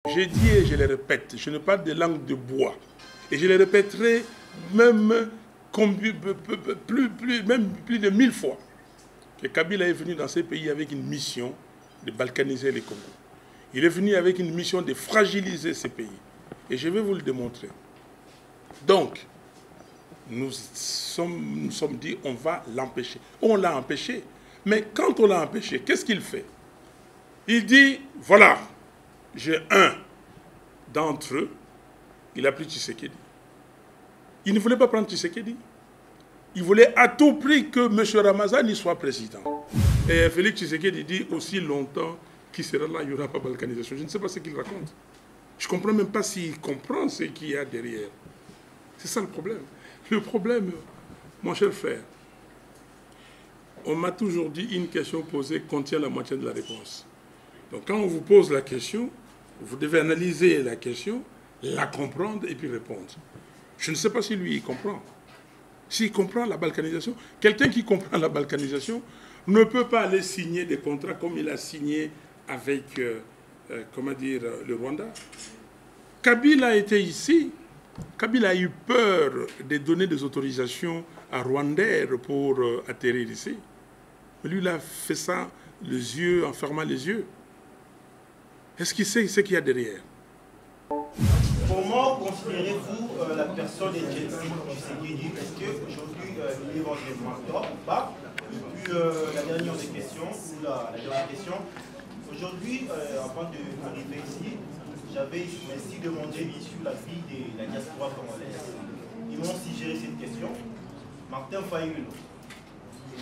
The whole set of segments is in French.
J'ai dit et je le répète, je ne parle de langue de bois. Et je le répéterai même plus de 1000 fois. Que Kabila est venu dans ces pays avec une mission de balkaniser les Congos. Il est venu avec une mission de fragiliser ces pays. Et je vais vous le démontrer. Donc, nous sommes dit, on va l'empêcher. On l'a empêché. Mais quand on l'a empêché, qu'est-ce qu'il fait? Il dit, voilà, j'ai un d'entre eux, il a pris Tshisekedi. Il ne voulait pas prendre Tshisekedi. Il voulait à tout prix que M. Ramazani soit président. Et Félix Tshisekedi dit aussi longtemps qu'il sera là, il n'y aura pas de balkanisation. Je ne sais pas ce qu'il raconte. Je ne comprends même pas s'il comprend ce qu'il y a derrière. C'est ça le problème. Le problème, mon cher frère, on m'a toujours dit une question posée contient la moitié de la réponse. Donc quand on vous pose la question, vous devez analyser la question, la comprendre et puis répondre. Je ne sais pas si lui, il comprend. S'il comprend la balkanisation, quelqu'un qui comprend la balkanisation ne peut pas aller signer des contrats comme il a signé avec, comment dire, le Rwanda. Kabila était ici. Kabila a eu peur de donner des autorisations à Rwandais pour atterrir ici. Mais lui, il a fait ça les yeux, en fermant les yeux. Est-ce qu'il sait ce qu'il y a derrière? Comment considérez-vous la personne de Tshisekedi? Est-ce qu'aujourd'hui, il est votre mentor ou pas? Et puis la dernière des questions, aujourd'hui, avant d'arriver ici, j'avais ainsi demandé sur la vie de la diaspora congolaise. Ils m'ont suggéré cette question. Martin Fayulu,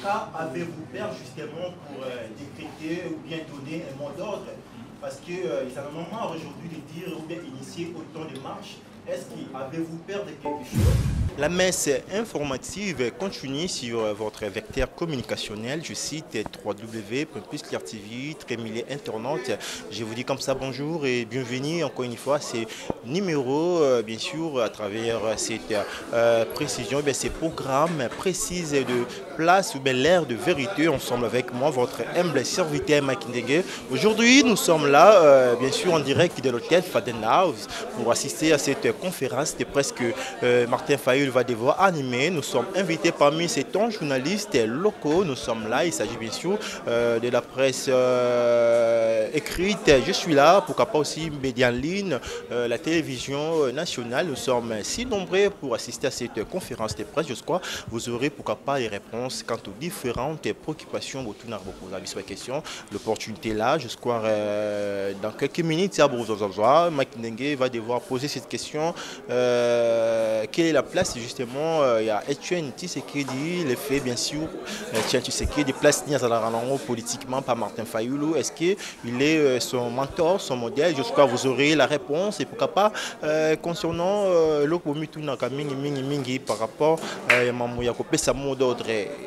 qu'avez-vous peur justement pour décréter ou bien donner un mot d'ordre? Parce qu'ils ont un moment aujourd'hui de dire ou bien initier autant de marches. Est-ce qu'avez-vous peur de quelque chose? La messe informative continue sur votre vecteur communicationnel. Je cite www.plusclairtv, très milliers internautes. Je vous dis comme ça bonjour et bienvenue encore une fois. C'est numéro, bien sûr, à travers cette précision, ces programmes précis de place ou bien l'air de vérité. Ensemble avec moi, votre humble serviteur Mike Ndenge. Aujourd'hui, nous sommes là, bien sûr, en direct de l'hôtel Faden House pour assister à cette conférence de presse que Martin Fayulu va devoir animer. Nous sommes invités parmi ces 11 journalistes locaux. Nous sommes là. Il s'agit bien sûr de la presse écrite. Je suis là, pourquoi pas aussi médias en ligne, la télévision nationale. Nous sommes si nombreux pour assister à cette conférence de presse. Je crois vous aurez pourquoi pas les réponses quant aux différentes préoccupations autour de la question. L'opportunité là, je crois dans quelques minutes, Mike Ndenge va devoir poser cette question. Quelle est la place justement? Il y a Etienne Tshisekedi, le fait bien sûr, Etienne Tshisekedi, place politiquement par Martin Fayulu. Est-ce qu'il est son mentor, son modèle? Je crois que vous aurez la réponse. Et pourquoi pas concernant mingi par rapport à sa mot d'ordre.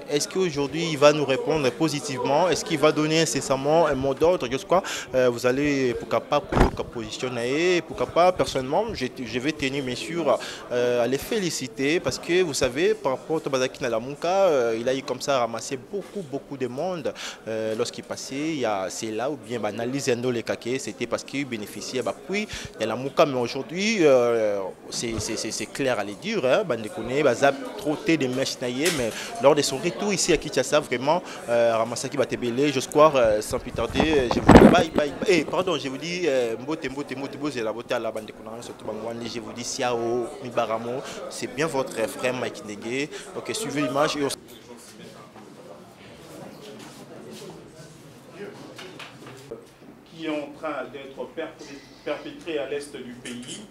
Est-ce qu'aujourd'hui il va nous répondre positivement? Est-ce qu'il va donner incessamment un mot d'ordre? Je crois vous allez pourquoi pas positionner, pourquoi pas personnellement je vais tenir bien sûr à les féliciter parce que vous savez par rapport à Tabazaki Nalamuka, il a eu comme ça ramassé beaucoup de monde lorsqu'il passait. C'est là où bien analyse les kake, c'était parce qu'il bénéficiait puis il y a la Mouka, mais aujourd'hui c'est clair à les dire, trop de mèches naïe, mais lors de son retour ici à Kinshasa, vraiment Ramassaki Batebele, je crois sans plus tarder, je vous dis bye. Pardon, je vous dis je vous dis Siao Mibaramo, c'est bien votre frère Mike Ndenge. Ok, suivez l'image et qui est en train d'être perpétré à l'est du pays.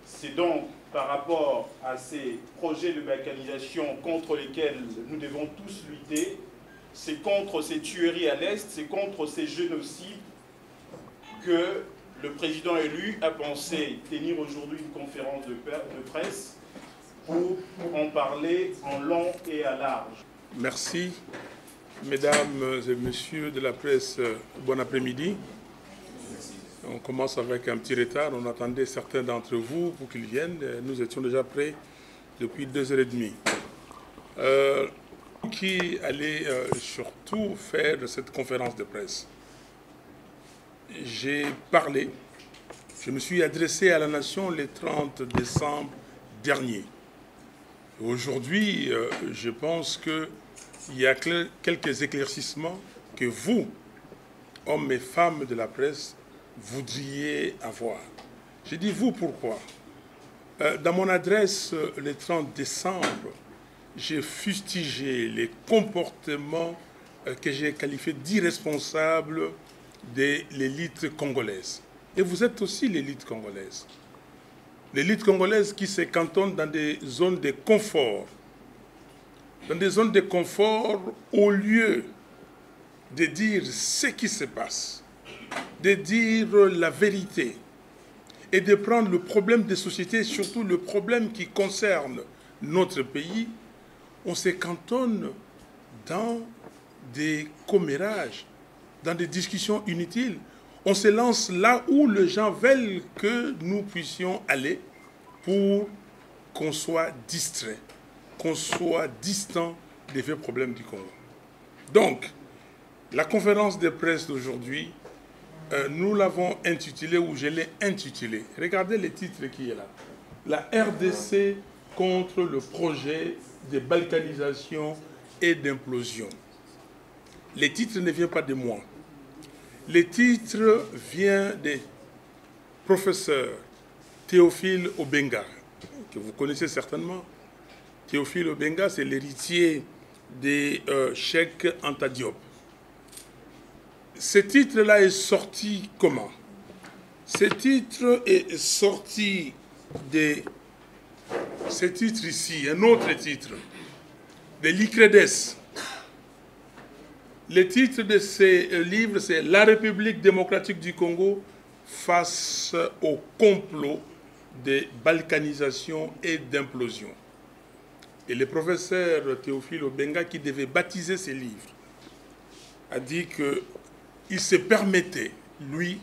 C'est donc par rapport à ces projets de balkanisation contre lesquels nous devons tous lutter, c'est contre ces tueries à l'est, c'est contre ces génocides que le président élu a pensé tenir aujourd'hui une conférence de presse pour en parler en long et à large. Merci, mesdames et messieurs de la presse, bon après-midi. On commence avec un petit retard, on attendait certains d'entre vous pour qu'ils viennent. Nous étions déjà prêts depuis 2h30. Qui allait surtout faire cette conférence de presse? J'ai parlé, Je me suis adressé à la nation le 30 décembre dernier. Aujourd'hui, je pense qu'il y a quelques éclaircissements que vous, hommes et femmes de la presse, voudriez avoir. J'ai dit vous, pourquoi? Dans mon adresse le 30 décembre, j'ai fustigé les comportements que j'ai qualifiés d'irresponsables de l'élite congolaise. Et vous êtes aussi l'élite congolaise. L'élite congolaise qui se cantonne dans des zones de confort. Dans des zones de confort, au lieu de dire ce qui se passe, de dire la vérité et de prendre le problème des sociétés, surtout le problème qui concerne notre pays, on se cantonne dans des commérages, dans des discussions inutiles. On se lance là où les gens veulent que nous puissions aller pour qu'on soit distrait, qu'on soit distant des vrais problèmes du Congo. Donc, la conférence de presse d'aujourd'hui, nous l'avons intitulée, ou je l'ai intitulée. Regardez le titre qui est là. La RDC contre le projet de balkanisation et d'implosion. Le titre ne vient pas de moi. Le titre vient des professeurs Théophile Obenga, que vous connaissez certainement. Théophile Obenga, c'est l'héritier des Cheikh Anta Diop. Ce titre-là est sorti comment? Ce titre est sorti de ce titre ici, un autre titre, de l'ICREDES. Le titre de ce livre, c'est « La République démocratique du Congo face au complot de balkanisation et d'implosion ». Et le professeur Théophile Obenga, qui devait baptiser ce livre, a dit qu'il se permettait, lui,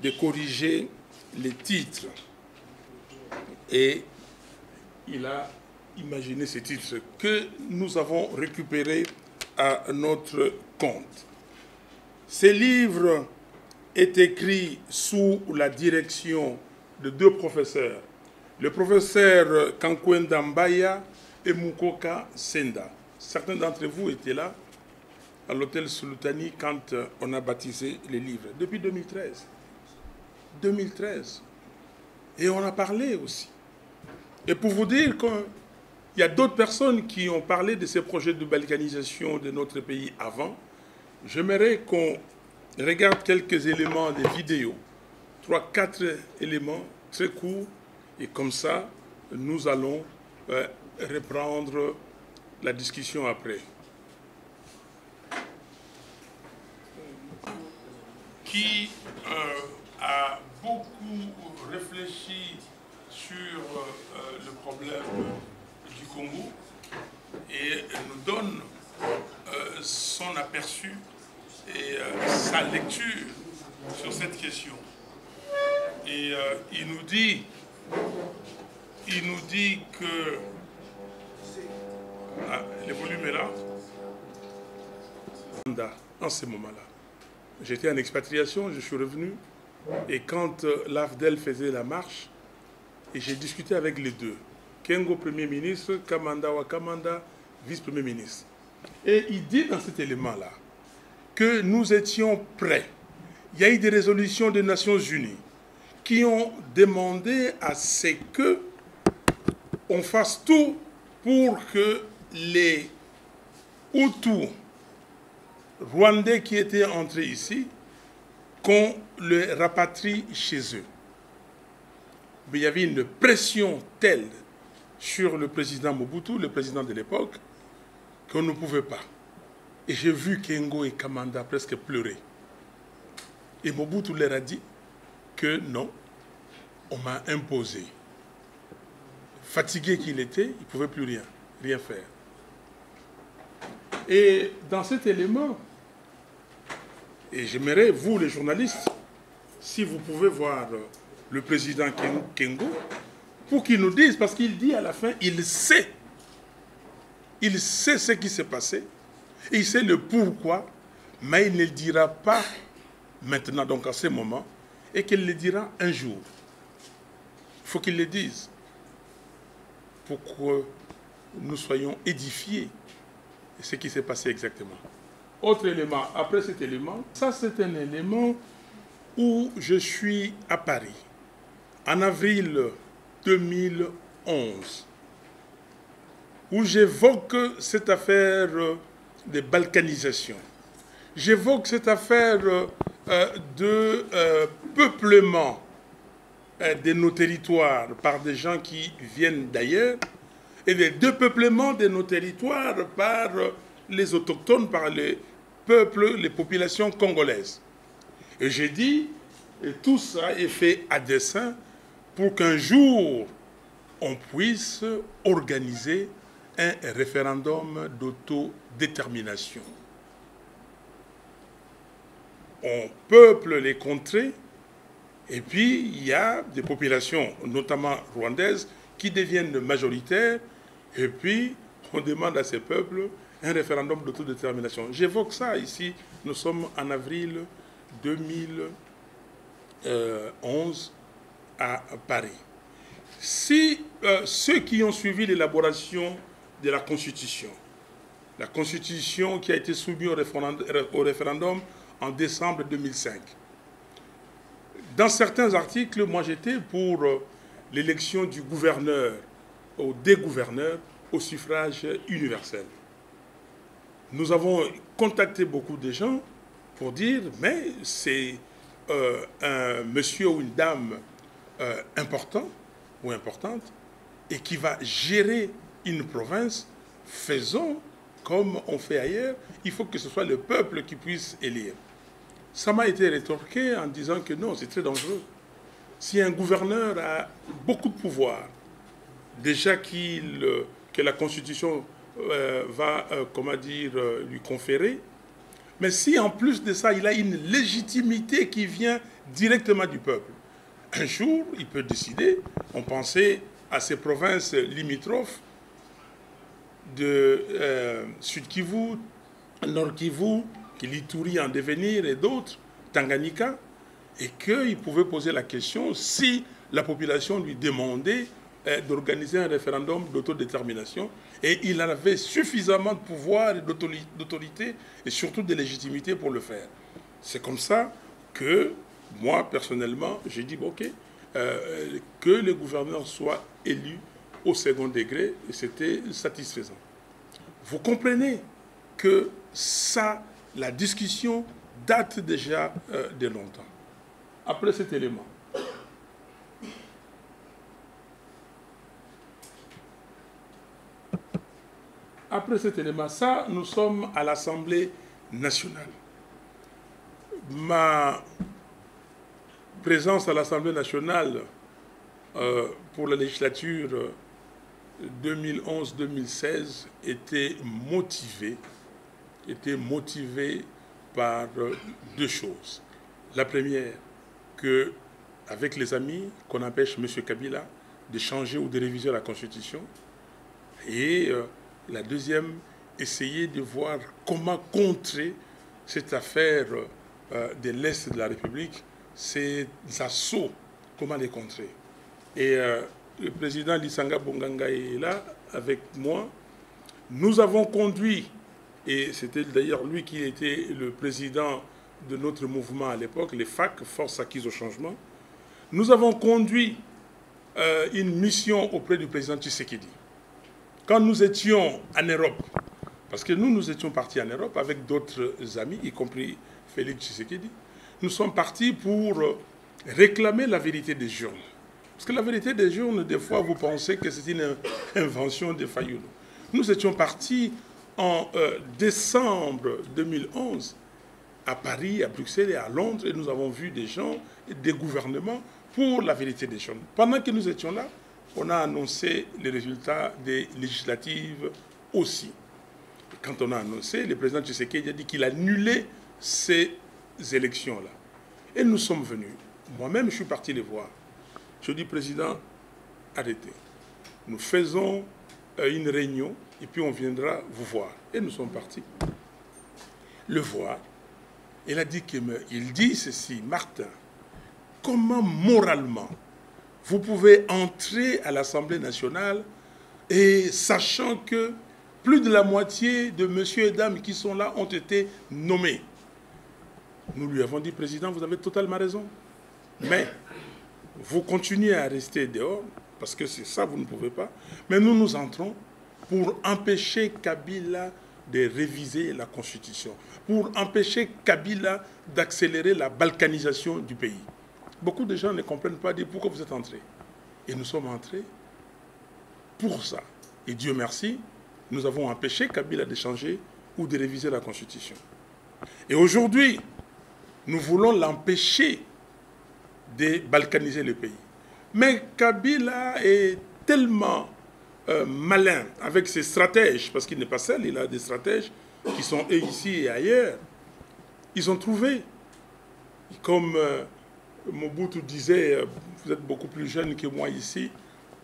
de corriger les titres. Et il a imaginé ce titre que nous avons récupéré à notre compte. Ce livre est écrit sous la direction de deux professeurs, le professeur Kankwenda Mbaya et Mukoka Senda. Certains d'entre vous étaient là à l'hôtel Sultani quand on a baptisé les livres, depuis 2013. 2013. Et on a parlé aussi. Et pour vous dire qu'il y a d'autres personnes qui ont parlé de ces projets de balkanisation de notre pays avant, j'aimerais qu'on regarde quelques éléments des vidéos, 3-4 éléments très courts, et comme ça, nous allons reprendre la discussion après. Qui a beaucoup réfléchi sur le problème du Congo et nous donne son aperçu et sa lecture sur cette question. Et il nous dit que... Ah, le volume est là. En ce moment-là, j'étais en expatriation, je suis revenu, et quand l'AFDEL faisait la marche, et j'ai discuté avec les deux, Kengo Premier ministre, Kamanda Wakamanda, vice-premier ministre. Et il dit dans cet élément-là que nous étions prêts. Il y a eu des résolutions des Nations Unies qui ont demandé à ce qu'on fasse tout pour que les Hutus rwandais qui étaient entrés ici, qu'on les rapatrie chez eux. Mais il y avait une pression telle sur le président Mobutu, le président de l'époque, qu'on ne pouvait pas. Et j'ai vu Kengo et Kamanda presque pleurer. Et Mobutu leur a dit que non, on m'a imposé. Fatigué qu'il était, il ne pouvait plus rien faire. Et dans cet élément, et j'aimerais, vous les journalistes, si vous pouvez voir le président Kengo, pour qu'il nous dise, parce qu'il dit à la fin, il sait ce qui s'est passé, et il sait le pourquoi, mais il ne le dira pas maintenant, donc à ce moment, et qu'elle le dira un jour. Il faut qu'il le dise pour que nous soyons édifiés de ce qui s'est passé exactement. Autre élément, après cet élément, ça c'est un élément où je suis à Paris, en avril 2011, où j'évoque cette affaire de balkanisation. J'évoque cette affaire de peuplement de nos territoires par des gens qui viennent d'ailleurs et de dépeuplement de nos territoires par les autochtones, par les peuples, les populations congolaises. Et j'ai dit, et tout ça est fait à dessein pour qu'un jour on puisse organiser un référendum d'autodétermination. On peuple les contrées, et puis il y a des populations, notamment rwandaises, qui deviennent majoritaires, et puis on demande à ces peuples un référendum d'autodétermination. J'évoque ça ici, nous sommes en avril 2011 à Paris. Si ceux qui ont suivi l'élaboration de la Constitution qui a été soumise au référendum en décembre 2005, dans certains articles, moi j'étais pour l'élection du gouverneur ou des gouverneurs au suffrage universel. Nous avons contacté beaucoup de gens pour dire, mais c'est un monsieur ou une dame important ou importante et qui va gérer une province, faisons comme on fait ailleurs, il faut que ce soit le peuple qui puisse élire. Ça m'a été rétorqué en disant que non, c'est très dangereux. Si un gouverneur a beaucoup de pouvoir, déjà que la Constitution va, lui conférer, mais si en plus de ça, il a une légitimité qui vient directement du peuple, un jour, il peut décider, on pensait à ces provinces limitrophes de Sud Kivu, Nord Kivu, l'Ituri en devenir et d'autres, Tanganyika, et qu'il pouvait poser la question si la population lui demandait d'organiser un référendum d'autodétermination, et il avait suffisamment de pouvoir et d'autorité et surtout de légitimité pour le faire. C'est comme ça que moi, personnellement, j'ai dit ok, que le gouverneur soit élu au second degré, et c'était satisfaisant. Vous comprenez que ça, la discussion date déjà de longtemps. Après cet élément, ça, nous sommes à l'Assemblée nationale. Ma présence à l'Assemblée nationale pour la législature 2011-2016 était motivée par deux choses. La première, que avec les amis, qu'on empêche M. Kabila de changer ou de réviser la Constitution. Et la deuxième, essayer de voir comment contrer cette affaire de l'Est de la République, ces assauts, comment les contrer. Et le président Lisanga Bonganga est là avec moi. Nous avons conduit, et c'était d'ailleurs lui qui était le président de notre mouvement à l'époque, les FAC, Forces Acquises au Changement. Nous avons conduit une mission auprès du président Tshisekedi. Quand nous étions en Europe, parce que nous étions partis en Europe avec d'autres amis, y compris Félix Tshisekedi, nous sommes partis pour réclamer la vérité des urnes. Parce que la vérité des urnes, des fois, vous pensez que c'est une invention de Fayoulou. Nous étions partis en décembre 2011 à Paris, à Bruxelles et à Londres, et nous avons vu des gens, des gouvernements pour la vérité des choses. Pendant que nous étions là, on a annoncé les résultats des législatives aussi. Et quand on a annoncé, le président Tshisekedi a dit qu'il annulait ces élections-là. Et nous sommes venus. Moi-même, je suis parti les voir. Je dis, président, arrêtez. Nous faisons une réunion et puis on viendra vous voir. Et nous sommes partis le voir. Il a dit il dit ceci, Martin, comment moralement vous pouvez entrer à l'Assemblée nationale et sachant que plus de la moitié de messieurs et dames qui sont là ont été nommés. Nous lui avons dit, Président, vous avez totalement raison. Mais vous continuez à rester dehors, parce que c'est ça, vous ne pouvez pas. Mais nous entrons pour empêcher Kabila de réviser la Constitution, pour empêcher Kabila d'accélérer la balkanisation du pays. Beaucoup de gens ne comprennent pas pourquoi vous êtes entrés. Et nous sommes entrés pour ça. Et Dieu merci, nous avons empêché Kabila de changer ou de réviser la Constitution. Et aujourd'hui, nous voulons l'empêcher de balkaniser le pays. Mais Kabila est tellement malin avec ses stratèges, parce qu'il n'est pas seul, il a des stratèges qui sont ici et ailleurs. Ils ont trouvé, comme Mobutu disait, vous êtes beaucoup plus jeunes que moi ici,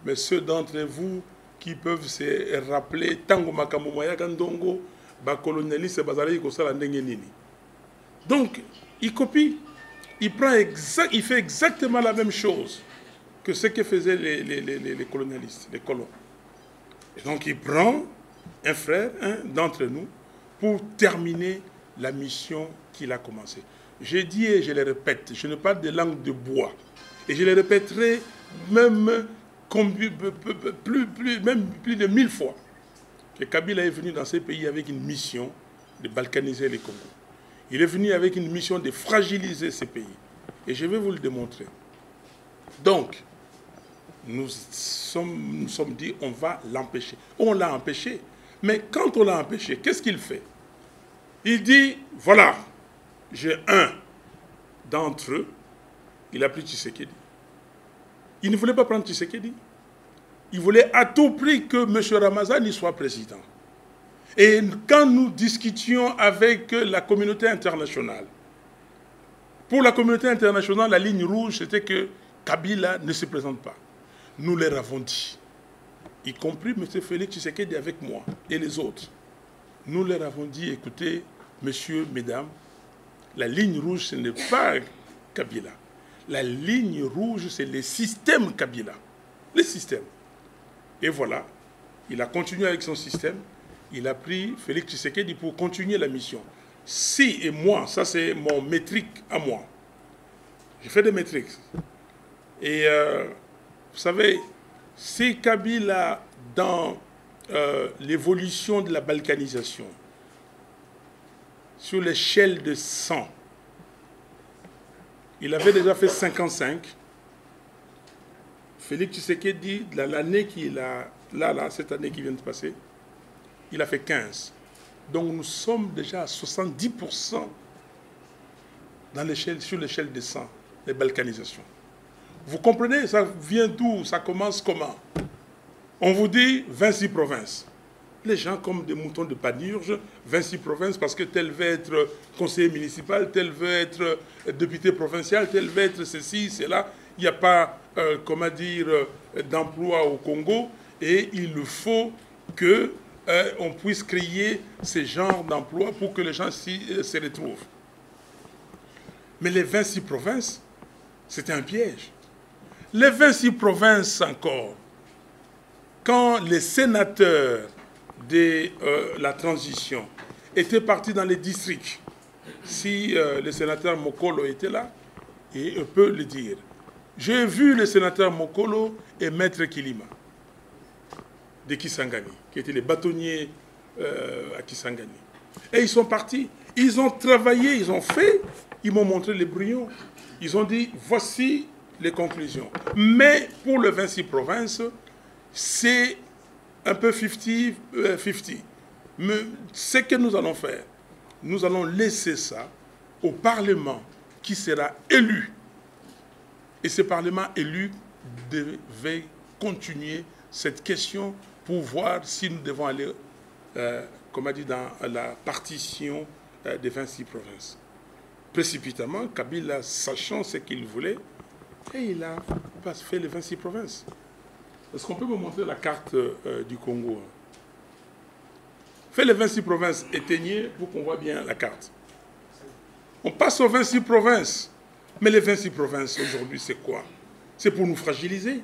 mais ceux d'entre vous qui peuvent se rappeler Tango Makamomoya Kandongo, colonialiste bazali kosala ndenge nini. Donc, il copie, il fait exactement la même chose que ce que faisaient les colonialistes, les colons. Et donc, il prend un frère, d'entre nous, pour terminer la mission qu'il a commencée. J'ai dit et je le répète, je ne parle de langue de bois. Et je le répéterai même plus de 1000 fois, que Kabila est venu dans ces pays avec une mission de balkaniser les Congos. Il est venu avec une mission de fragiliser ces pays. Et je vais vous le démontrer. Donc, nous sommes dit, on va l'empêcher. On l'a empêché. Mais quand on l'a empêché, qu'est-ce qu'il fait? Il dit, voilà, j'ai un d'entre eux, il a pris Tshisekedi. Il ne voulait pas prendre Tshisekedi. Il voulait à tout prix que M. Ramazani soit président. Et quand nous discutions avec la communauté internationale, pour la communauté internationale, la ligne rouge, c'était que Kabila ne se présente pas. Nous leur avons dit, y compris M. Félix Tshisekedi avec moi et les autres, nous leur avons dit, écoutez, messieurs, mesdames, la ligne rouge, ce n'est pas Kabila. La ligne rouge, c'est le système Kabila. Le système. Et voilà, il a continué avec son système. Il a pris Félix Tshisekedi pour continuer la mission. Si et moi, ça c'est mon métrique à moi. J'ai fait des métriques. Et vous savez, si Kabila, dans l'évolution de la balkanisation, sur l'échelle de 100, il avait déjà fait 55. Félix Tshisekedi, l'année qu'il a, cette année qui vient de passer, il a fait 15. Donc nous sommes déjà à 70% sur l'échelle de 100, les balkanisations. Vous comprenez, ça vient d'où? Ça commence comment? On vous dit 26 provinces. Les gens comme des moutons de panurge, 26 provinces parce que tel veut être conseiller municipal, tel veut être député provincial, tel veut être ceci, cela. Il n'y a pas, comment dire, d'emploi au Congo et il faut qu'on puisse créer ce genre d'emploi pour que les gens se retrouvent. Mais les 26 provinces, c'était un piège. Les 26 provinces encore, quand les sénateurs de la transition étaient partis dans les districts, si le sénateur Mokolo était là, et on peut le dire, j'ai vu le sénateur Mokolo et Maître Kilima de Kisangani, qui étaient les bâtonniers à Kisangani. Et ils sont partis, ils ont travaillé, ils ont fait, ils m'ont montré les brouillons. Ils ont dit, voici les conclusions. Mais pour les 26 provinces, c'est un peu 50-50. Mais ce que nous allons faire, nous allons laisser ça au Parlement qui sera élu. Et ce Parlement élu devait continuer cette question pour voir si nous devons aller, comme a dit, dans la partition des 26 provinces. Précipitamment, Kabila, sachant ce qu'il voulait, et il a fait les 26 provinces. Est-ce qu'on peut me montrer la carte du Congo? Fait les 26 provinces, éteignez pour qu'on voit bien la carte. On passe aux 26 provinces. Mais les 26 provinces aujourd'hui, c'est quoi? C'est pour nous fragiliser.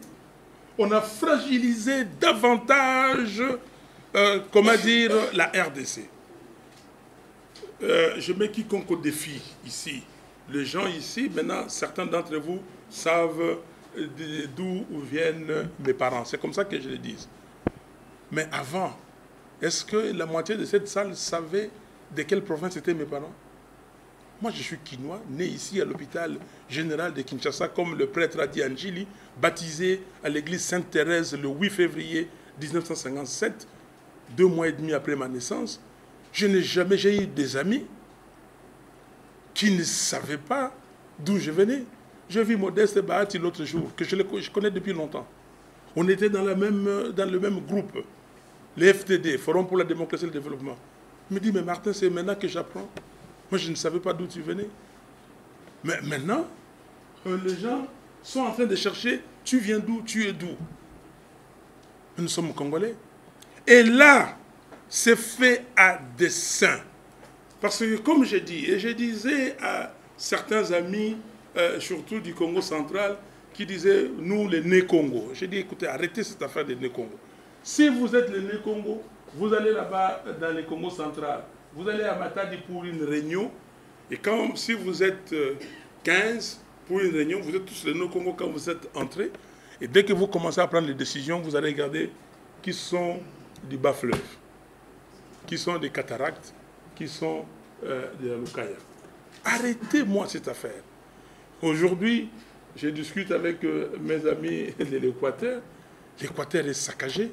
On a fragilisé davantage, comment dire, la RDC. Je mets quiconque au défi ici. Les gens ici, maintenant, certains d'entre vous savent d'où viennent mes parents. C'est comme ça que je le dis. Mais avant, est-ce que la moitié de cette salle savait de quelle province étaient mes parents? Moi, je suis Kinois, né ici à l'hôpital général de Kinshasa, comme le prêtre Adi Anjili, baptisé à l'église Sainte-Thérèse le 8 février 1957, 2 mois et demi après ma naissance. Je n'ai jamais, j'ai eu des amis qui ne savaient pas d'où je venais. J'ai vu Modeste Bahati l'autre jour, que je connais depuis longtemps. On était dans le même groupe, les FTD, Forum pour la démocratie et le développement. Il me dit, mais Martin, c'est maintenant que j'apprends. Moi, je ne savais pas d'où tu venais. Mais maintenant, les gens sont en train de chercher, tu viens d'où, tu es d'où. Nous sommes Congolais. Et là, c'est fait à dessein. Parce que, comme je dis, et je disais à certains amis, surtout du Congo central, qui disaient, nous, les Né-Congo. J'ai dit, écoutez, arrêtez cette affaire des Né-Congo. Si vous êtes les Né-Congo, vous allez là-bas dans le Congo central. Vous allez à Matadi pour une réunion. Et si vous êtes 15 pour une réunion, vous êtes tous les Né-Congo quand vous êtes entrés. Et dès que vous commencez à prendre les décisions, vous allez regarder qui sont du bas-fleuve, qui sont des cataractes, qui sont de la Lukaya. Arrêtez-moi cette affaire. Aujourd'hui, je discute avec mes amis de l'Équateur. L'Équateur est saccagé.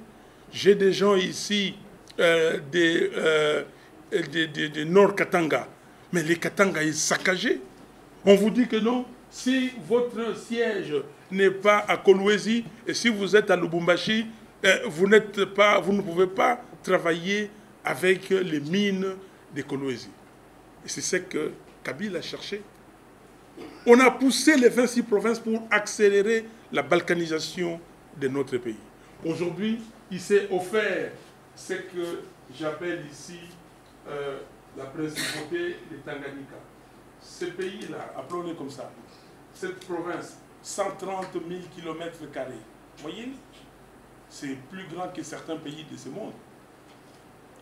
J'ai des gens ici de Nord Katanga. Mais les Katanga est saccagé. On vous dit que non. Si votre siège n'est pas à Kolwezi et si vous êtes à Lubumbashi, vous ne pouvez pas travailler avec les mines de Kolwezi. Et c'est ce que Kabila a cherché. On a poussé les 26 provinces pour accélérer la balkanisation de notre pays. Aujourd'hui, il s'est offert ce que j'appelle ici la principauté de Tanganyika. Ce pays-là, appelons-le comme ça, cette province, 130 000 km². Vous voyez, c'est plus grand que certains pays de ce monde.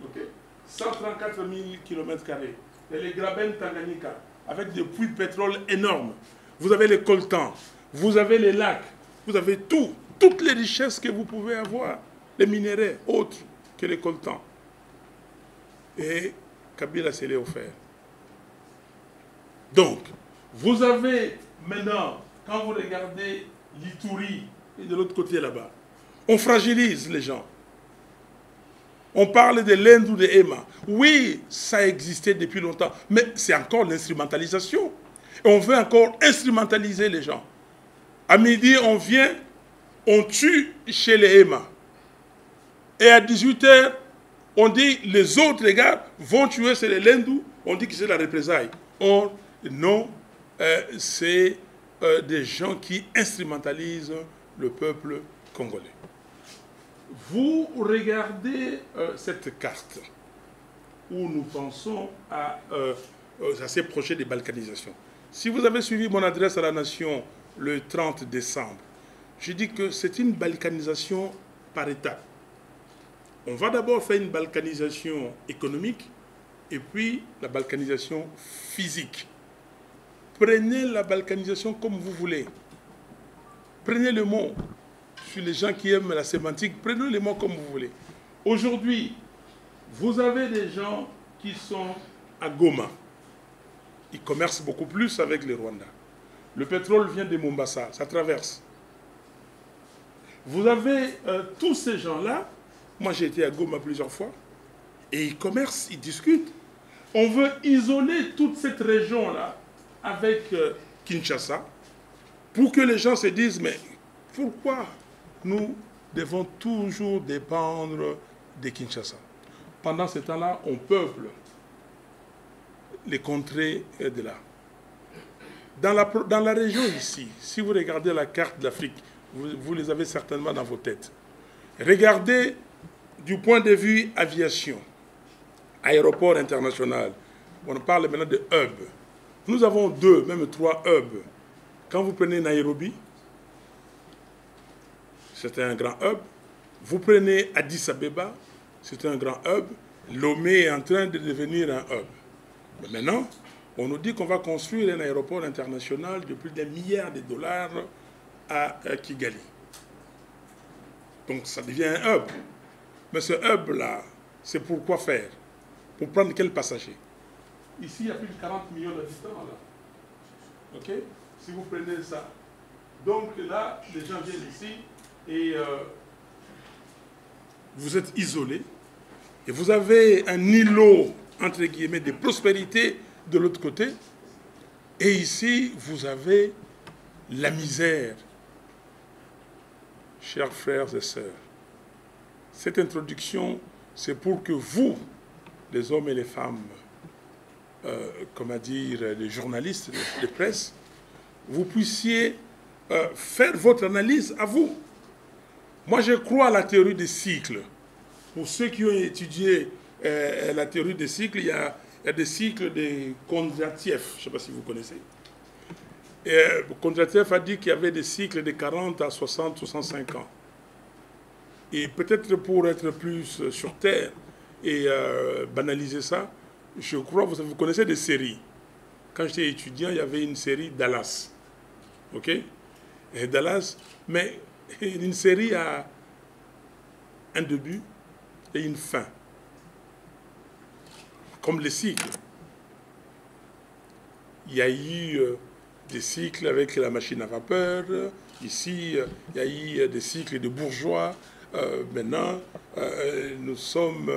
Okay? 134 000 km². Et les Graben Tanganyika, avec des puits de pétrole énormes. Vous avez les coltans, vous avez les lacs, vous avez tout, toutes les richesses que vous pouvez avoir, les minéraux autres que les coltans. Et Kabila s'est les offert. Donc, vous avez maintenant, quand vous regardez l'Ituri et de l'autre côté là-bas, on fragilise les gens. On parle de l'Inde ou de Emma. Oui, ça existait depuis longtemps, mais c'est encore l'instrumentalisation. Et on veut encore instrumentaliser les gens. À midi, on vient, on tue chez les Emma. Et à 18h, on dit les autres, les gars, vont tuer chez les Lendou. On dit que c'est la représailles. Or, non, c'est des gens qui instrumentalisent le peuple congolais. Vous regardez cette carte où nous pensons à ces projets de balkanisation. Si vous avez suivi mon adresse à la nation le 30 décembre, je dis que c'est une balkanisation par étapes. On va d'abord faire une balkanisation économique et puis la balkanisation physique. Prenez la balkanisation comme vous voulez. Prenez le mot. Sur les gens qui aiment la sémantique, prenez les mots comme vous voulez. Aujourd'hui, vous avez des gens qui sont à Goma. Ils commercent beaucoup plus avec le Rwanda. Le pétrole vient de Mombasa, ça traverse. Vous avez tous ces gens-là. Moi, j'ai été à Goma plusieurs fois. Et ils commercent, ils discutent. On veut isoler toute cette région-là avec Kinshasa pour que les gens se disent, mais pourquoi nous devons toujours dépendre de Kinshasa? Pendant ce temps-là, on peuple les contrées de là. Dans la région ici, si vous regardez la carte de l'Afrique, vous les avez certainement dans vos têtes. Regardez du point de vue aviation, aéroport international. On parle maintenant de hubs. Nous avons 2, même 3 hubs Quand vous prenez Nairobi, c'était un grand hub. Vous prenez Addis Abeba, c'est un grand hub. Lomé est en train de devenir un hub. Mais maintenant, on nous dit qu'on va construire un aéroport international de plus d'1 milliard de dollars à Kigali. Donc ça devient un hub. Mais ce hub-là, c'est pour quoi faire? Pour prendre quel passager? Ici, il y a plus de 40 millions d'habitants, là. OK? Si vous prenez ça. Donc là, les gens viennent ici et vous êtes isolés. Et vous avez un îlot, entre guillemets, de prospérité de l'autre côté. Et ici, vous avez la misère. Chers frères et sœurs, cette introduction, c'est pour que vous, les hommes et les femmes, comment dire, les journalistes de presse, vous puissiez faire votre analyse à vous. Moi, je crois à la théorie des cycles. Pour ceux qui ont étudié la théorie des cycles, il y a des cycles de Kondratiev, je ne sais pas si vous connaissez. Kondratiev a dit qu'il y avait des cycles de 40 à 60, 65 ans. Et peut-être pour être plus sur Terre et banaliser ça, je crois, vous connaissez des séries. Quand j'étais étudiant, il y avait une série Dallas. OK? Et Dallas, mais une série a un début et une fin. Comme les cycles. Il y a eu des cycles avec la machine à vapeur. Ici, il y a eu des cycles de bourgeois. Maintenant, nous sommes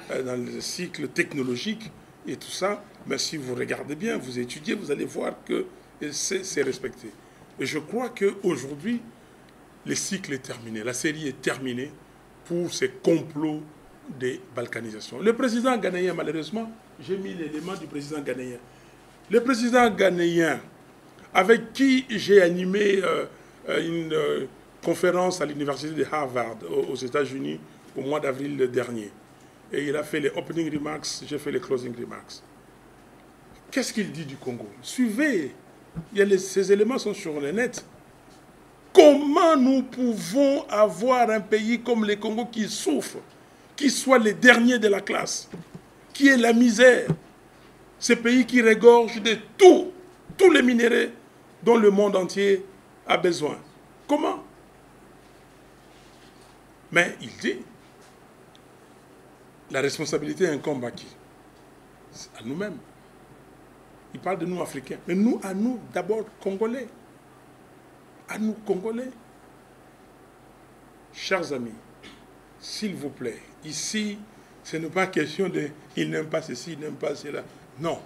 dans le cycle technologique et tout ça. Mais si vous regardez bien, vous étudiez, vous allez voir que c'est respecté. Et je crois qu'aujourd'hui, le cycle est terminé. La série est terminée pour ces complots de balkanisation. Le président ghanéen, malheureusement, j'ai mis l'élément du président ghanéen. Le président ghanéen, avec qui j'ai animé une conférence à l'université de Harvard aux États-Unis au mois d'avril dernier. Et il a fait les opening remarks, j'ai fait les closing remarks. Qu'est-ce qu'il dit du Congo? Suivez, ces éléments sont sur le net. Comment nous pouvons avoir un pays comme le Congo qui souffre, qui soit le dernier de la classe, qui est la misère, ce pays qui regorge de tous les minéraux dont le monde entier a besoin? Comment? Mais il dit, la responsabilité incombe à qui? À nous-mêmes. Il parle de nous, Africains. Mais nous, à nous, d'abord, Congolais. À nous, Congolais. Chers amis, s'il vous plaît, ici, ce n'est pas question de « il n'aime pas ceci, il n'aime pas cela ». Non.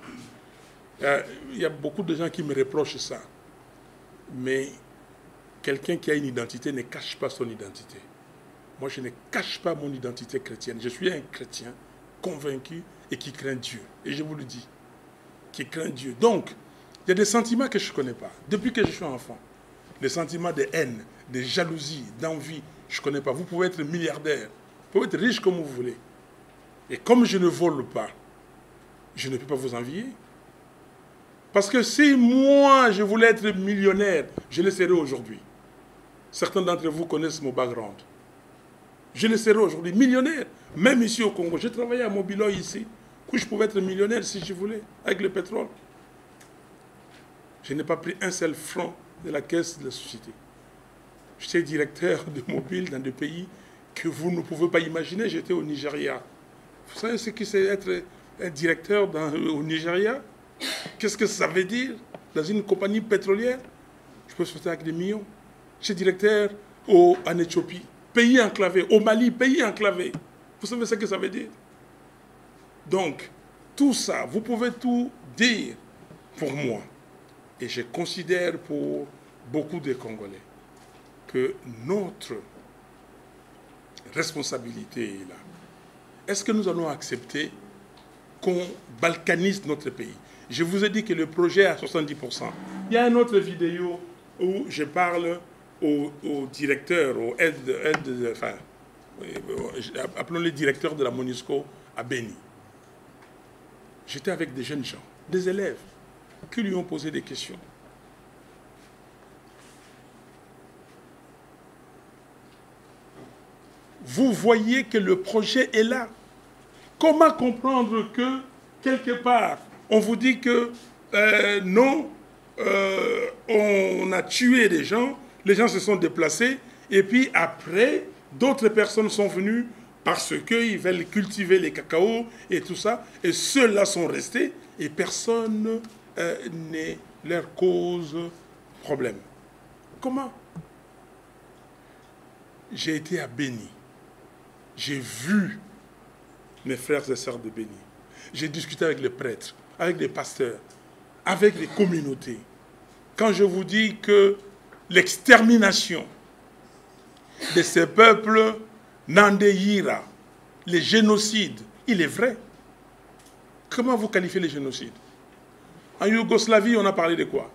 Il y a beaucoup de gens qui me reprochent ça. Mais quelqu'un qui a une identité ne cache pas son identité. Moi, je ne cache pas mon identité chrétienne. Je suis un chrétien convaincu et qui craint Dieu. Et je vous le dis, qui craint Dieu. Donc, il y a des sentiments que je ne connais pas. Depuis que je suis enfant, les sentiments de haine, de jalousie, d'envie, je ne connais pas. Vous pouvez être milliardaire, vous pouvez être riche comme vous voulez. Et comme je ne vole pas, je ne peux pas vous envier. Parce que si moi, je voulais être millionnaire, je le serais aujourd'hui. Certains d'entre vous connaissent mon background. Je le serais aujourd'hui millionnaire. Même ici au Congo, j'ai travaillé à Mobiloy ici, où je pouvais être millionnaire si je voulais, avec le pétrole. Je n'ai pas pris un seul franc de la caisse de la société. J'étais directeur de mobile dans des pays que vous ne pouvez pas imaginer. J'étais au Nigeria. Vous savez ce que c'est être un directeur au Nigeria? Qu'est-ce que ça veut dire? Dans une compagnie pétrolière, je peux sortir avec des millions. J'étais directeur en Éthiopie, pays enclavé, au Mali, pays enclavé. Vous savez ce que ça veut dire? Donc, tout ça, vous pouvez tout dire pour moi. Et je considère pour beaucoup de Congolais que notre responsabilité est là. Est-ce que nous allons accepter qu'on balkanise notre pays? Je vous ai dit que le projet est à 70%. Il y a une autre vidéo où je parle au directeur, au enfin, appelons-les directeurs de la MONUSCO à Beni. J'étais avec des jeunes gens, des élèves, qui lui ont posé des questions. vous voyez que le projet est là. Comment comprendre que, quelque part, on vous dit que non, on a tué des gens, les gens se sont déplacés, et puis après, d'autres personnes sont venues parce qu'ils veulent cultiver les cacao et tout ça, et ceux-là sont restés, et personne n'est leur cause problème. Comment? J'ai été à Béni. J'ai vu mes frères et sœurs de Béni. J'ai discuté avec les prêtres, avec les pasteurs, avec les communautés. Quand je vous dis que l'extermination de ces peuples Nandeyira, les génocides, il est vrai. Comment vous qualifiez les génocides? En Yougoslavie, on a parlé de quoi?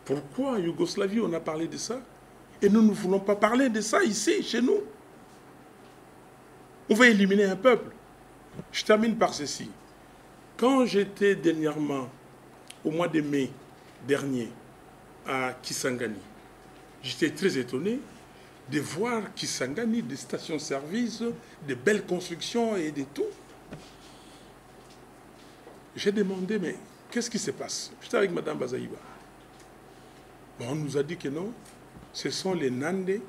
Pourquoi en Yougoslavie, on a parlé de ça? Et nous ne voulons pas parler de ça ici, chez nous. On va éliminer un peuple. Je termine par ceci. Quand j'étais dernièrement, au mois de mai dernier, à Kisangani, j'étais très étonné de voir Kisangani, des stations-service, de belles constructions et de tout. J'ai demandé, mais qu'est-ce qui se passe? J'étais avec Mme Bazaïba. Bon, on nous a dit que non, ce sont les Nandés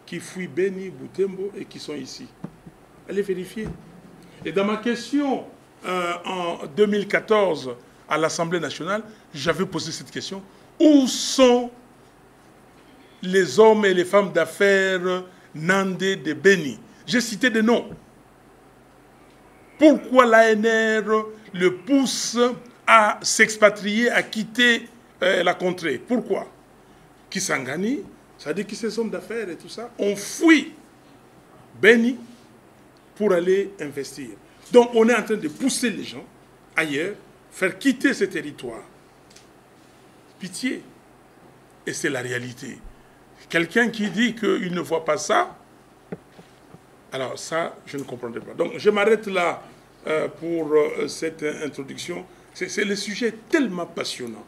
qui fuient Béni, Boutembo et qui sont ici. Allez vérifier. Et dans ma question en 2014 à l'Assemblée nationale, j'avais posé cette question. Où sont les hommes et les femmes d'affaires Nandés de Béni? J'ai cité des noms. Pourquoi l'ANR le pousse à s'expatrier, à quitter la contrée? Pourquoi? Kisangani, ça dit que ces hommes d'affaires et tout ça, ont fui Béni pour aller investir. Donc on est en train de pousser les gens ailleurs, faire quitter ce territoire. Pitié. Et c'est la réalité. Quelqu'un qui dit qu'il ne voit pas ça, alors ça, je ne comprendrai pas. Donc je m'arrête là pour cette introduction. C'est le sujet tellement passionnant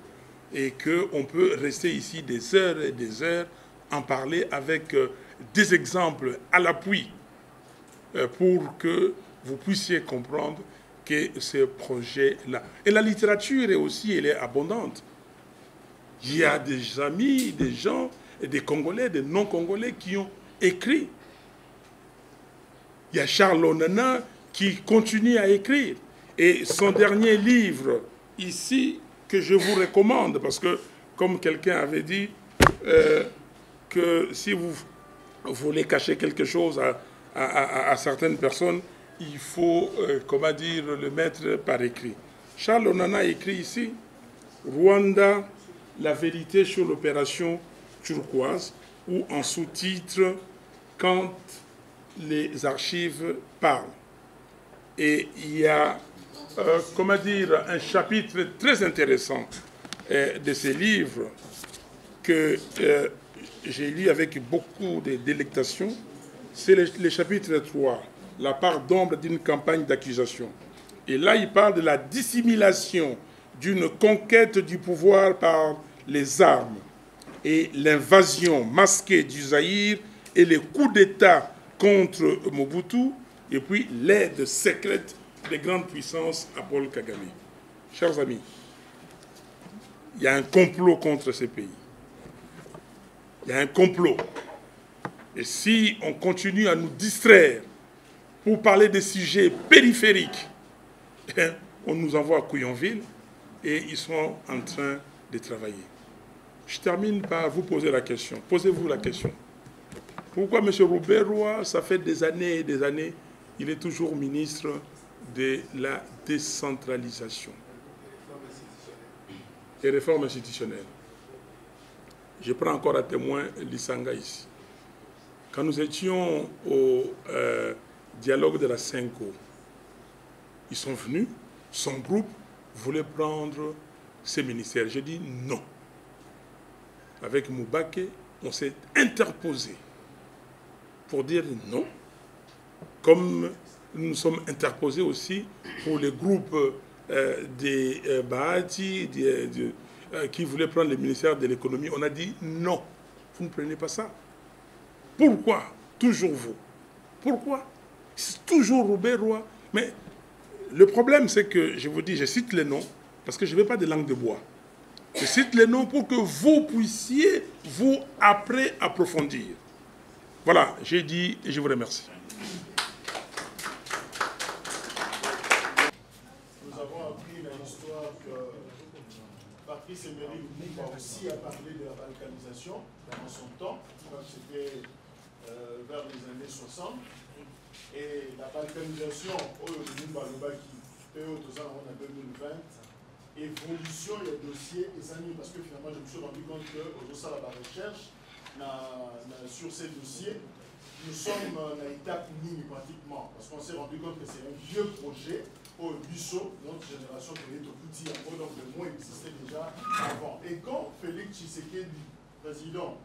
et qu'on peut rester ici des heures et des heures, en parler avec des exemples à l'appui pour que vous puissiez comprendre que ce projet-là. Et la littérature est aussi, elle est abondante. Il y a des amis, des gens, des Congolais, des non-Congolais qui ont écrit. Il y a Charles Onana qui continue à écrire. Et son dernier livre, ici, que je vous recommande, parce que, comme quelqu'un avait dit, que si vous voulez cacher quelque chose à certaines personnes, il faut, comment dire, le mettre par écrit. Charles Onana écrit ici, Rwanda, la vérité sur l'opération turquoise, ou en sous-titre, quand les archives parlent. Et il y a, comment dire, un chapitre très intéressant de ces livres que j'ai lu avec beaucoup de délectation. C'est le chapitre 3, la part d'ombre d'une campagne d'accusation. Et là, il parle de la dissimulation d'une conquête du pouvoir par les armes et l'invasion masquée du Zaïre et les coups d'État contre Mobutu, et puis l'aide secrète des grandes puissances à Paul Kagame. Chers amis, il y a un complot contre ces pays. Il y a un complot. Et si on continue à nous distraire pour parler des sujets périphériques, on nous envoie à Couillonville et ils sont en train de travailler. Je termine par vous poser la question. Posez-vous la question. Pourquoi M. Robert Roy, ça fait des années et des années, il est toujours ministre de la décentralisation et réforme institutionnelle? Je prends encore à témoin Lissanga ici. Quand nous étions au dialogue de la Cinco, ils sont venus, son groupe voulait prendre ces ministères. J'ai dit non. Avec Moubake, on s'est interposé pour dire non, comme nous sommes interposés aussi pour les groupes des Bahati qui voulaient prendre le ministère de l'économie. On a dit non, vous ne prenez pas ça. Pourquoi toujours vous? Pourquoi? C'est toujours Robert Roy. Mais le problème, c'est que, je vous dis, je cite les noms, parce que je ne veux pas de langue de bois. Je cite les noms pour que vous puissiez, vous, après, approfondir. Voilà, j'ai dit et je vous remercie. Nous avons appris la histoire que Patrice Emery Lumumba aussi a parlé de la balkanisation dans son temps. C'était vers les années 60. Et la balkanisation, au Lumumba Lobaki, et aux ans en 2020, évolution et dossier et amis, parce que finalement je me suis rendu compte que au sein de la recherche sur ces dossiers, nous sommes à l'étape mini pratiquement, parce qu'on s'est rendu compte que c'est un vieux projet au Busso, notre génération qui est au petit en donc le mot existait déjà avant. Et quand Félix Tshisekedi, président,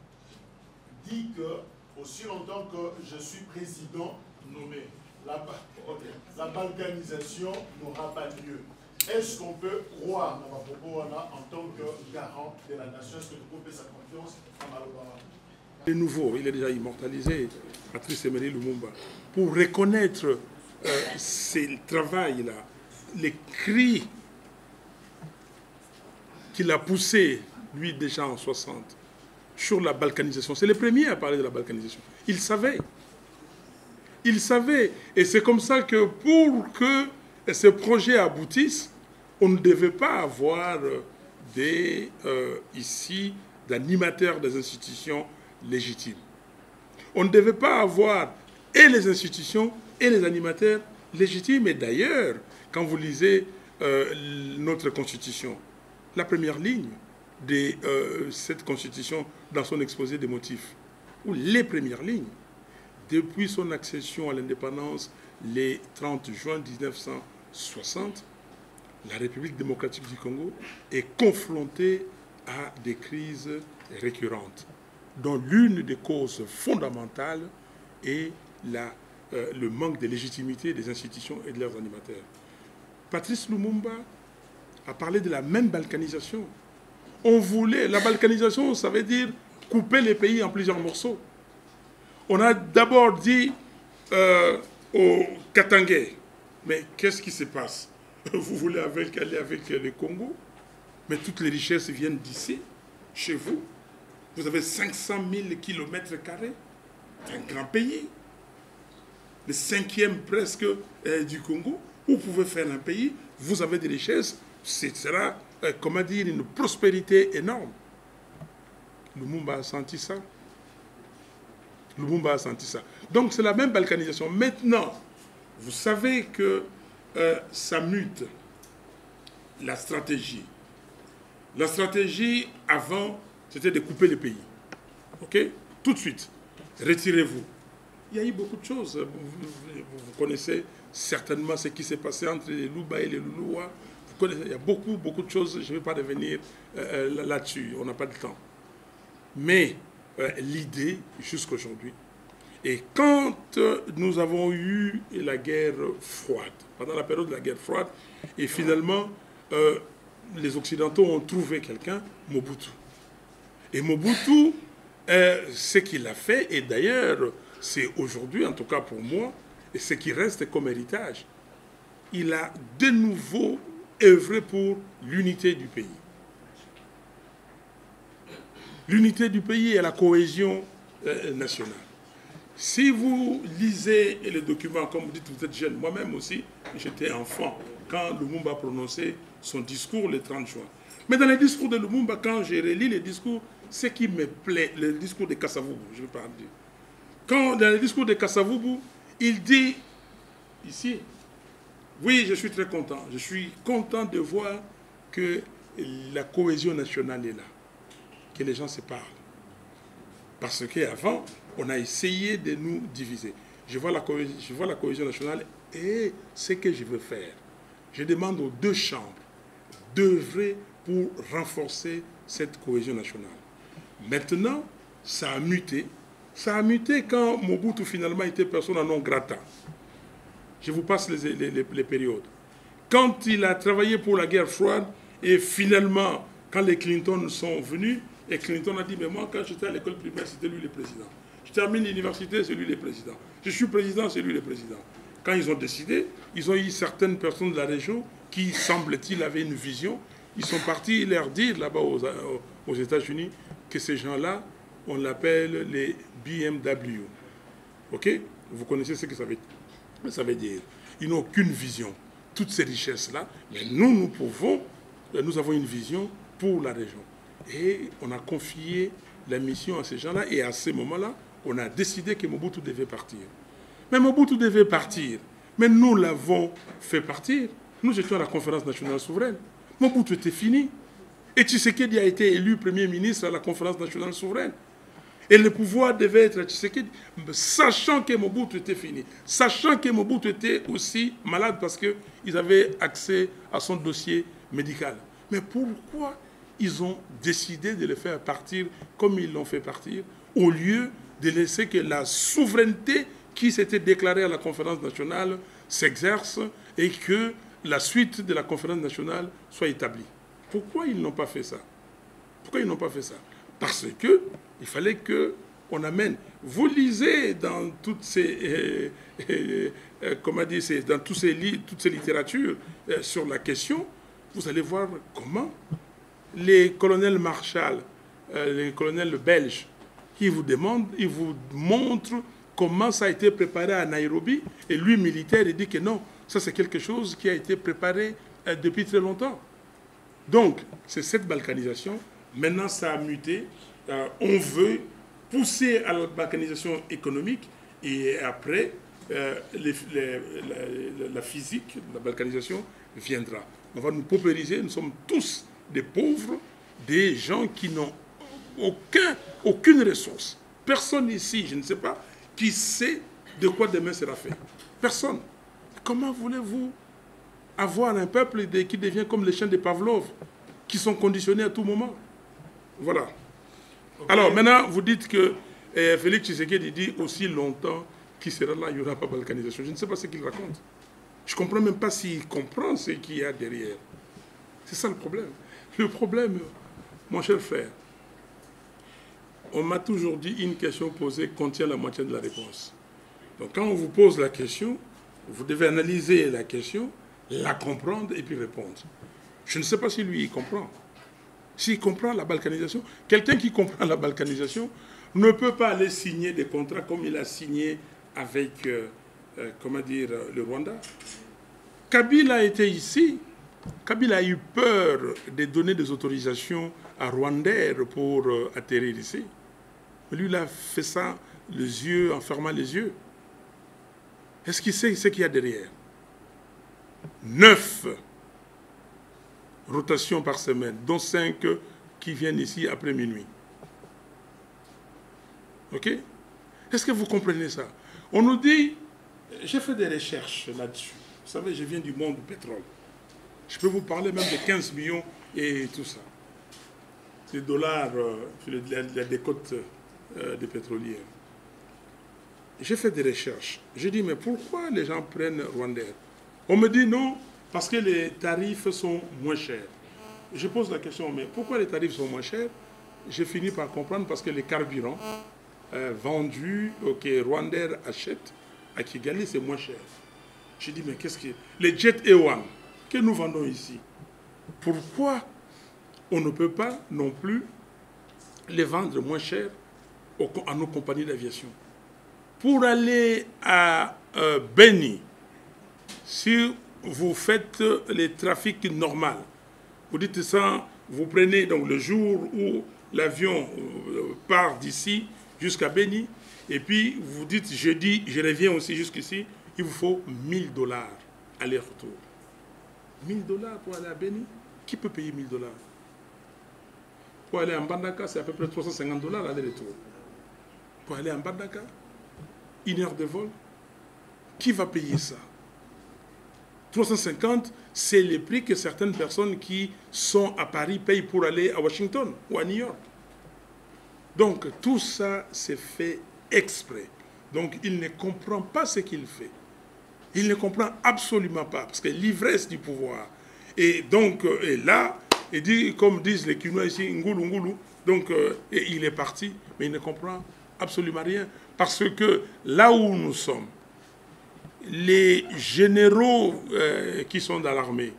dit que aussi longtemps que je suis président nommé, la balkanisation n'aura pas lieu. Est-ce qu'on peut croire dans ma propos en tant que garant de la nation? Est-ce que nous pouvons faire sa confiance en Malobara? De nouveau, il est déjà immortalisé, Patrice Emery Lumumba, pour reconnaître ce travail-là, les cris qu'il a poussés, lui déjà en 60, sur la balkanisation. C'est le premier à parler de la balkanisation. Il savait. Il savait. Et c'est comme ça que pour que ce projet aboutisse, on ne devait pas avoir ici d'animateurs des institutions légitimes. On ne devait pas avoir et les institutions et les animateurs légitimes. Et d'ailleurs, quand vous lisez notre Constitution, la première ligne de cette Constitution dans son exposé des motifs, ou les premières lignes, depuis son accession à l'indépendance le 30 juin 1960, la République démocratique du Congo est confrontée à des crises récurrentes, dont l'une des causes fondamentales est le manque de légitimité des institutions et de leurs animateurs. Patrice Lumumba a parlé de la même balkanisation. On voulait, la balkanisation, ça veut dire couper les pays en plusieurs morceaux. On a d'abord dit aux Katangais, mais qu'est-ce qui se passe? Vous voulez aller avec le Congo, mais toutes les richesses viennent d'ici, chez vous. Vous avez 500 000 km². C'est un grand pays. Le 5e presque du Congo. Vous pouvez faire un pays, vous avez des richesses, ce sera, comment dire, une prospérité énorme. Lumumba a senti ça. Lumumba a senti ça. Donc c'est la même balkanisation. Maintenant, vous savez que ça mute la stratégie. La stratégie avant, c'était de couper les pays. OK? Tout de suite. Retirez-vous. Il y a eu beaucoup de choses. Vous connaissez certainement ce qui s'est passé entre les Luba et les Luluwa. Vous connaissez, il y a beaucoup de choses. Je ne vais pas revenir là-dessus. On n'a pas de temps. Mais l'idée, jusqu'aujourd'hui, et quand nous avons eu la guerre froide, pendant la période de la guerre froide, et finalement, les Occidentaux ont trouvé quelqu'un, Mobutu. Et Mobutu, ce qu'il a fait, et d'ailleurs, c'est aujourd'hui, en tout cas pour moi, et ce qui reste comme héritage, il a de nouveau œuvré pour l'unité du pays. L'unité du pays et la cohésion nationale. Si vous lisez les documents, comme vous dites, vous êtes jeune, moi-même aussi, j'étais enfant quand Lumumba prononçait son discours le 30 juin. Mais dans les discours de Lumumba, quand j'ai relis les discours, ce qui me plaît, le discours de Kasavubu, je ne vais pas en dire. Quand dans le discours de Kasavubu, il dit ici, oui, je suis très content. Je suis content de voir que la cohésion nationale est là, que les gens se parlent. Parce qu'avant, on a essayé de nous diviser. Je vois la cohésion nationale et ce que je veux faire. Je demande aux deux chambres d'œuvrer pour renforcer cette cohésion nationale. Maintenant, ça a muté. Ça a muté quand Mobutu finalement était persona non grata. Je vous passe les périodes. Quand il a travaillé pour la guerre froide et finalement, quand les Clinton sont venus, Et Clinton a dit, mais moi, quand j'étais à l'école primaire, c'était lui le président. Je termine l'université, c'est lui le président. Je suis président, c'est lui le président. Quand ils ont décidé, ils ont eu certaines personnes de la région qui, semble-t-il, avaient une vision. Ils sont partis leur dire là-bas aux États-Unis que ces gens-là, on l'appelle les BMW. OK? Vous connaissez ce que ça veut dire. Ils n'ont aucune vision. Toutes ces richesses-là, mais nous avons une vision pour la région. Et on a confié la mission à ces gens-là, et à ce moment-là, on a décidé que Mobutu devait partir. Mais Mobutu devait partir. Mais nous l'avons fait partir. Nous étions à la conférence nationale souveraine. Mobutu était fini. Et Tshisekedi a été élu Premier ministre à la conférence nationale souveraine. Et le pouvoir devait être à Tshisekedi, sachant que Mobutu était fini. Sachant que Mobutu était aussi malade parce qu'ils avaient accès à son dossier médical. Mais pourquoi ils ont décidé de le faire partir comme ils l'ont fait partir, au lieu de laisser que la souveraineté qui s'était déclarée à la conférence nationale s'exerce et que la suite de la conférence nationale soit établie? Pourquoi ils n'ont pas fait ça? Pourquoi ils n'ont pas fait ça? Parce qu'il fallait qu'on amène... Vous lisez dans toutes ces... dans toutes ces littératures sur la question, vous allez voir comment les colonels Marshall, les colonels belges, qui vous demandent, ils vous montrent comment ça a été préparé à Nairobi. Et lui, militaire, il dit que non, ça c'est quelque chose qui a été préparé depuis très longtemps. Donc, c'est cette balkanisation. Maintenant, ça a muté. On veut pousser à la balkanisation économique et après, la physique, la balkanisation viendra. On va nous paupériser. Nous sommes tous des pauvres, des gens qui n'ont aucune ressource. Personne ici, je ne sais pas, qui sait de quoi demain sera fait. Personne. Comment voulez-vous avoir un peuple qui devient comme les chiens de Pavlov, qui sont conditionnés à tout moment? Voilà. Okay. Alors maintenant, vous dites que Félix Tshisekedi dit aussi longtemps qu'il sera là, il n'y aura pas de balkanisation. Je ne sais pas ce qu'il raconte. Je ne comprends même pas s'il comprend ce qu'il y a derrière. C'est ça le problème. Le problème, mon cher frère, on m'a toujours dit une question posée contient la moitié de la réponse. Donc quand on vous pose la question, vous devez analyser la question, la comprendre et puis répondre. Je ne sais pas si lui, il comprend. S'il comprend la balkanisation, quelqu'un qui comprend la balkanisation ne peut pas aller signer des contrats comme il a signé avec, le Rwanda. Kabila était ici. Kabila a eu peur de donner des autorisations à Rwandais pour atterrir ici. Mais lui, il a fait ça en fermant les yeux. Est-ce qu'il sait ce qu'il y a derrière? 9 rotations par semaine, dont 5 qui viennent ici après minuit. OK? Est-ce que vous comprenez ça? On nous dit, j'ai fait des recherches là-dessus. Vous savez, je viens du monde du pétrole. Je peux vous parler même de 15 millions et tout ça. C'est dollars sur la décote des pétroliers. J'ai fait des recherches. J'ai dit, mais pourquoi les gens prennent Rwandais? On me dit non, parce que les tarifs sont moins chers. Je pose la question, mais pourquoi les tarifs sont moins chers? J'ai fini par comprendre parce que les carburants vendus, que Rwandais achètent à Kigali, c'est moins cher. J'ai dit, mais qu'est-ce que... Les jets E1 que nous vendons ici, pourquoi on ne peut pas non plus les vendre moins cher à nos compagnies d'aviation? Pour aller à Beni, si vous faites les trafics normaux, vous dites ça, vous prenez donc le jour où l'avion part d'ici jusqu'à Beni, et puis vous dites jeudi, je reviens aussi jusqu'ici, il vous faut $1000 aller-retour. $1000 pour aller à Beni? Qui peut payer $1000? Pour aller à Mbandaka, c'est à peu près $350 aller-retour. Pour aller à Mbandaka, 1 heure de vol, qui va payer ça? 350, c'est le prix que certaines personnes qui sont à Paris payent pour aller à Washington ou à New York. Donc tout ça, c'est fait exprès. Donc il ne comprend pas ce qu'il fait. Il ne comprend absolument pas, parce que l'ivresse du pouvoir. Et donc, et là, il dit, comme disent les Kinois ici, Ngulu Ngulu, Donc, et il est parti, mais il ne comprend absolument rien. Parce que là où nous sommes, les généraux qui sont dans l'armée,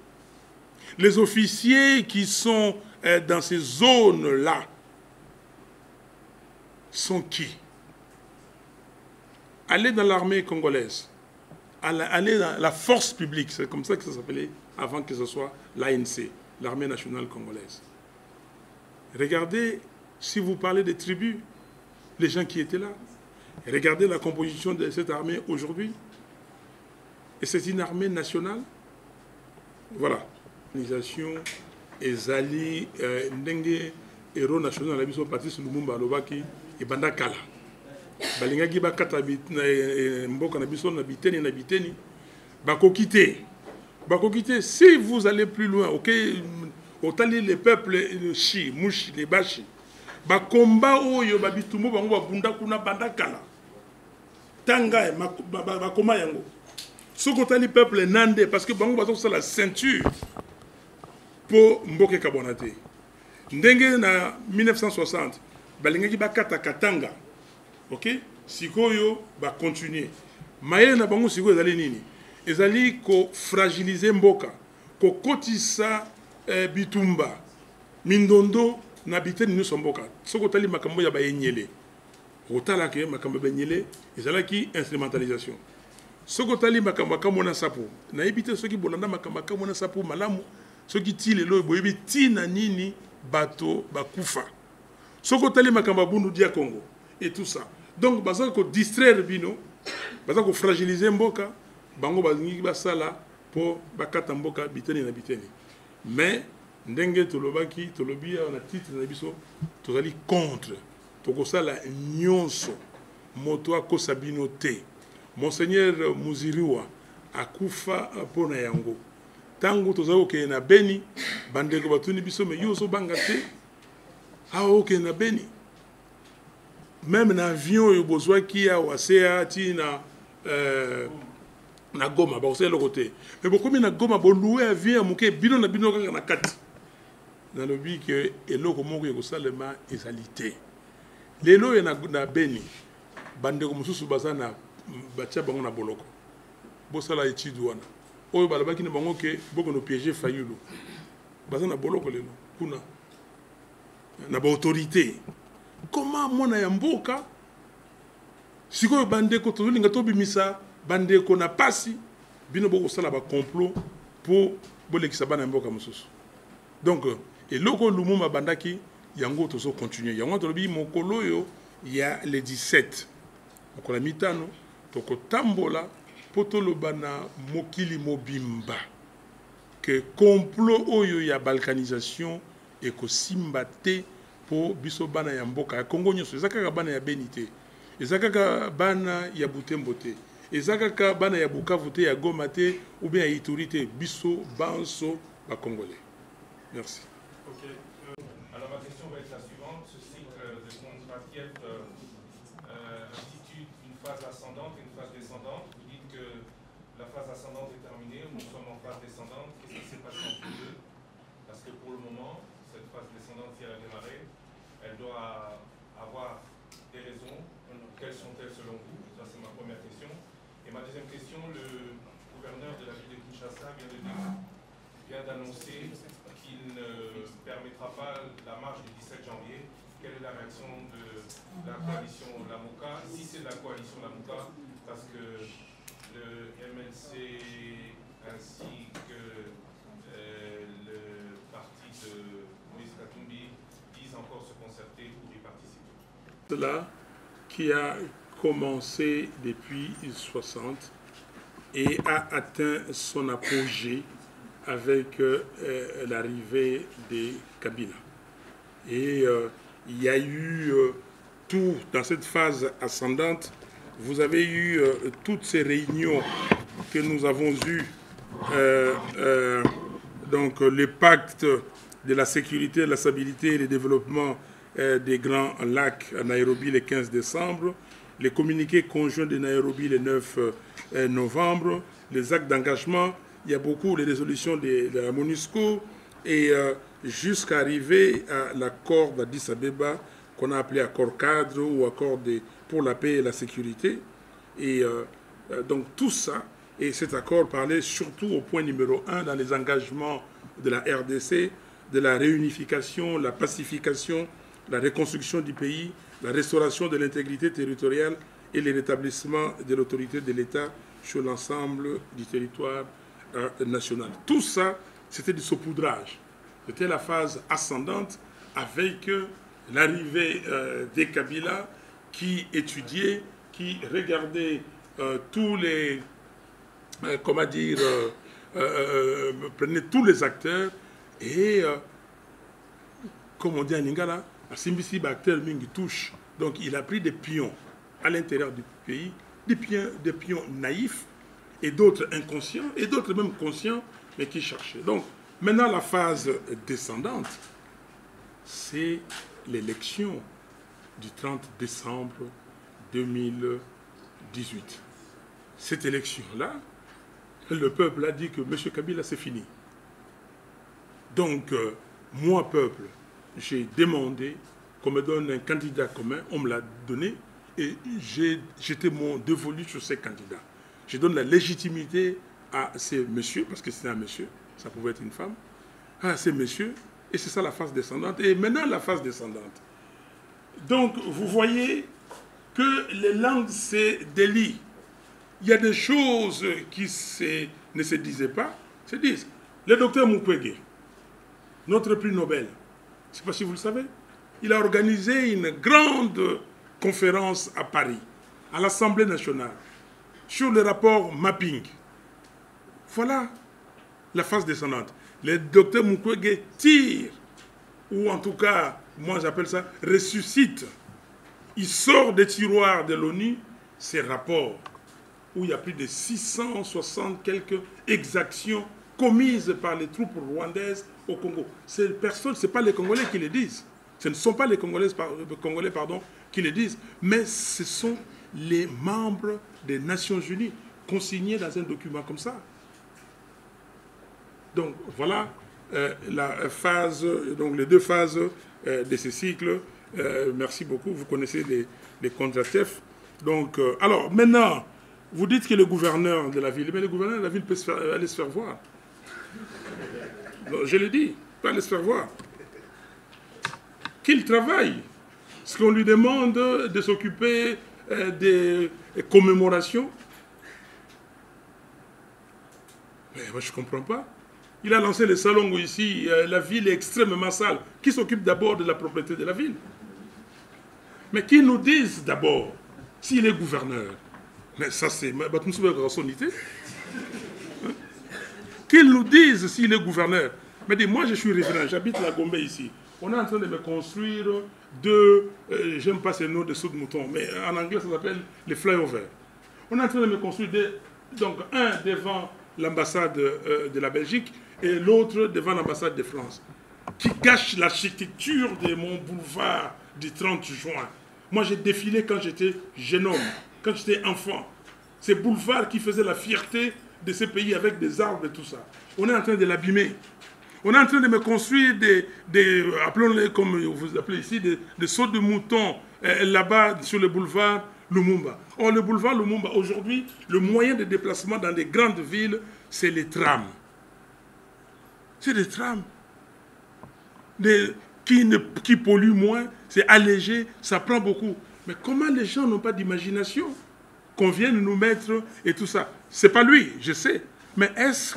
les officiers qui sont dans ces zones-là, sont qui? Allez dans l'armée congolaise, allez dans la force publique, c'est comme ça que ça s'appelait avant que ce soit l'ANC, l'armée nationale congolaise. Regardez, si vous parlez des tribus, les gens qui étaient là, regardez la composition de cette armée aujourd'hui. Et c'est une armée nationale. Voilà. L'organisation ezali ndenge héros national la biso Patrice Lumumba alobaki ebanda kala. Balingaki bakata mboka na biso na biteni bakokite. Bakokite, si vous allez plus loin, OK, otali les peuples les chi, mushi, les bashi. Bakomba oyo babitumbo bango babunda kuna banda kala. Tanga bakoma yango. Ce que les peuples nandé, parce que bango bazo c'est la ceinture pour Mboke Kabonate. Ndenge na 1960, balingaki bakata katanga. OK? Sikoyo ba continuer. Mayele na bango sikoyo ezali nini? Ezali ko fragiliser mboka, ko kotisa bitumba. Mindondo na biteni nyonso mboka. Soko tali makambo ya bayenyele. Otala ke makambo benyele, ezalaki instrumentalisation. Soko tali makambo mona sapo. Na ebite soki bolanda makambo mona sapo malamu, soki ti lelo boyebi ti na nini bato bakufa. Soko tali makambo bundu dia Congo et tout ça. Donc baza ko distraire bino, baza ko fragiliser mboka, bango bazingi basala po bakata mboka biteni na biteni. Mais ndenge tolobaki tolobi on a titre na biso tozali contre tokosala nyonso moto akosabino te. Monseigneur Muziriwa akufa pona yango. Tango tozako ke na Beni bandeko batuni biso me yoso banga te. Ok na Beni. Même na avion yo bozwa ki ya wasea ti na na Goma ba oselo côté. Mais beaucoup na Goma bo louer avion muke bino na bino kaka na kati. Dans le but que eloko moko ko salema ezalité. Lelo na Beni bandeko mususu bazana batia bango na boloko. Bosala étude wana. Oyo balabaki na bango ke boko no piéger Fayulu. Bazana boloko lelo kuna. Na ba autorité. Comment mona ya mboka sikoyo bandeko tolinga tobimisa bandeko na pasi bino boko sala ba complot pour bolekisa bana mboka mususu. Donc eloko Lumumba bandaki yango tozo continuer. Yango tolobi mokolo yo ya le 17. Mokola mitano toko tambola potoloba na mokili mobimba que complot oyo ya balkanisation et ko simbate pour biso bana ya mboka ya Congo nyoso ezaka bana ya Beni te ezaka bana ya Butembo te ezaka bana ya Bukavu te ya Goma te ou bien ya Ituri te biso banso ba congolais. Merci. OK. Alors ma question va être la suivante. Ce cycle de contrat Kiev institue une phase ascendante et une phase descendante. Vous dites que la phase ascendante est terminée, nous sommes en phase descendante. Qu'est-ce qui s'est passé entre les deux? Parce que pour le moment, cette phase descendante, si elle a démarré, elle doit avoir des raisons. Quelles sont-elles selon vous? Ça, c'est ma première question. Et ma deuxième question, le gouverneur de la ville de Kinshasa vient d'annoncer qu'il ne permettra pas la marche du 17 janvier. Quelle est la réaction de la coalition Lamuka? Si c'est de la coalition Lamuka, parce que le MLC ainsi que le parti de Moïse Katumbi disent encore se concerter pour y participer. Cela qui a commencé depuis 60 et a atteint son apogée avec l'arrivée de Kabila. Et il y a eu tout dans cette phase ascendante. Vous avez eu toutes ces réunions que nous avons eues, donc le pacte de la sécurité, de la stabilité et le développement des Grands Lacs à Nairobi le 15 décembre, les communiqués conjoints de Nairobi le 9 novembre, les actes d'engagement, il y a beaucoup de résolutions de la MONUSCO et jusqu'à arriver à l'accord d'Addis Abeba, qu'on a appelé accord cadre ou accord pour la paix et la sécurité. Et donc tout ça, et cet accord parlait surtout au point numéro 1 dans les engagements de la RDC, de la réunification, la pacification, la reconstruction du pays, la restauration de l'intégrité territoriale et le rétablissement de l'autorité de l'État sur l'ensemble du territoire national. Tout ça, c'était du saupoudrage. C'était la phase ascendante avec l'arrivée des Kabila qui étudiaient, qui regardaient tous les, comment dire, prenaient tous les acteurs et, comme on dit en Lingala, Simbisi acteur Mingi touche. Donc il a pris des pions à l'intérieur du pays, des pions naïfs et d'autres inconscients et d'autres même conscients, mais qui cherchaient. Donc maintenant la phase descendante, c'est l'élection du 30 décembre 2018. Cette élection-là, le peuple a dit que M. Kabila, c'est fini. Donc, moi, peuple, j'ai demandé qu'on me donne un candidat commun, on me l'a donné, et j'étais dévolu sur ces candidats. Je donne la légitimité à ces messieurs, parce que c'est un monsieur, ça pouvait être une femme, à ces messieurs, et c'est ça la phase descendante. Et maintenant, la phase descendante. Donc, vous voyez que les langues se délient. Il y a des choses qui ne se disaient pas, se disent. Le docteur Mukwege, notre prix Nobel, je ne sais pas si vous le savez, il a organisé une grande conférence à Paris, à l'Assemblée nationale, sur le rapport mapping. Voilà la phase descendante. Le docteur Mukwege tire, ou en tout cas, moi j'appelle ça, ressuscite. Il sort des tiroirs de l'ONU ces rapports où il y a plus de 660 quelques exactions commises par les troupes rwandaises au Congo. Ce n'est pas les Congolais qui le disent. Ce ne sont pas les Congolais qui le disent, mais ce sont les membres des Nations Unies consignés dans un document comme ça. Donc voilà la phase, donc les deux phases de ce cycle. Merci beaucoup. Vous connaissez les contraceptifs. Donc, alors maintenant, vous dites que le gouverneur de la ville, mais le gouverneur de la ville peut aller se faire voir. Donc, je l'ai dit, peut aller se faire voir. Qu'il travaille. Parce qu'on lui demande de s'occuper des commémorations. Mais moi, je ne comprends pas. Il a lancé le salon où ici, la ville est extrêmement sale. Qui s'occupe d'abord de la propriété de la ville? Mais qui nous dise d'abord s'il est gouverneur? Mais ça, c'est qu'il nous dise s'il est gouverneur. Mais dis, moi, je suis révérend, j'habite la Gombe ici. On est en train de me construire deux, j'aime pas ces noms de sauts de mouton, mais en anglais, ça s'appelle les flyovers. On est en train de me construire donc un devant l'ambassade de la Belgique et l'autre devant l'ambassade de France, qui gâche l'architecture de mon boulevard du 30 juin. Moi, j'ai défilé quand j'étais jeune homme, quand j'étais enfant. Ces boulevards qui faisaient la fierté de ce pays avec des arbres et tout ça. On est en train de l'abîmer. On est en train de me construire appelons-les comme vous appelez ici, des sauts de moutons là-bas sur le boulevard Lumumba. Or, le boulevard Lumumba, aujourd'hui, le moyen de déplacement dans les grandes villes, c'est les trams. C'est des trams qui polluent moins, c'est allégé, ça prend beaucoup. Mais comment les gens n'ont pas d'imagination qu'on vienne nous mettre et tout ça? C'est pas lui, je sais. Mais est-ce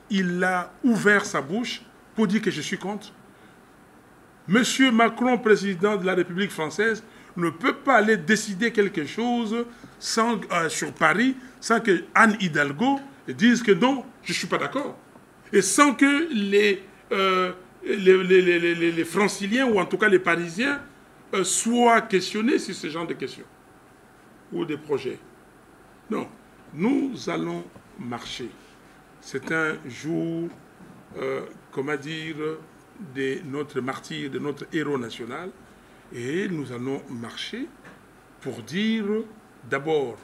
qu'il a ouvert sa bouche pour dire que je suis contre? Monsieur Macron, président de la République française, ne peut pas aller décider quelque chose sur Paris sans que Anne Hidalgo dise que non, je ne suis pas d'accord. Et sans que les franciliens, ou en tout cas les Parisiens, soient questionnés sur ce genre de questions ou des projets. Non, nous allons marcher. C'est un jour, comment dire, de notre martyr, de notre héros national. Et nous allons marcher pour dire, d'abord,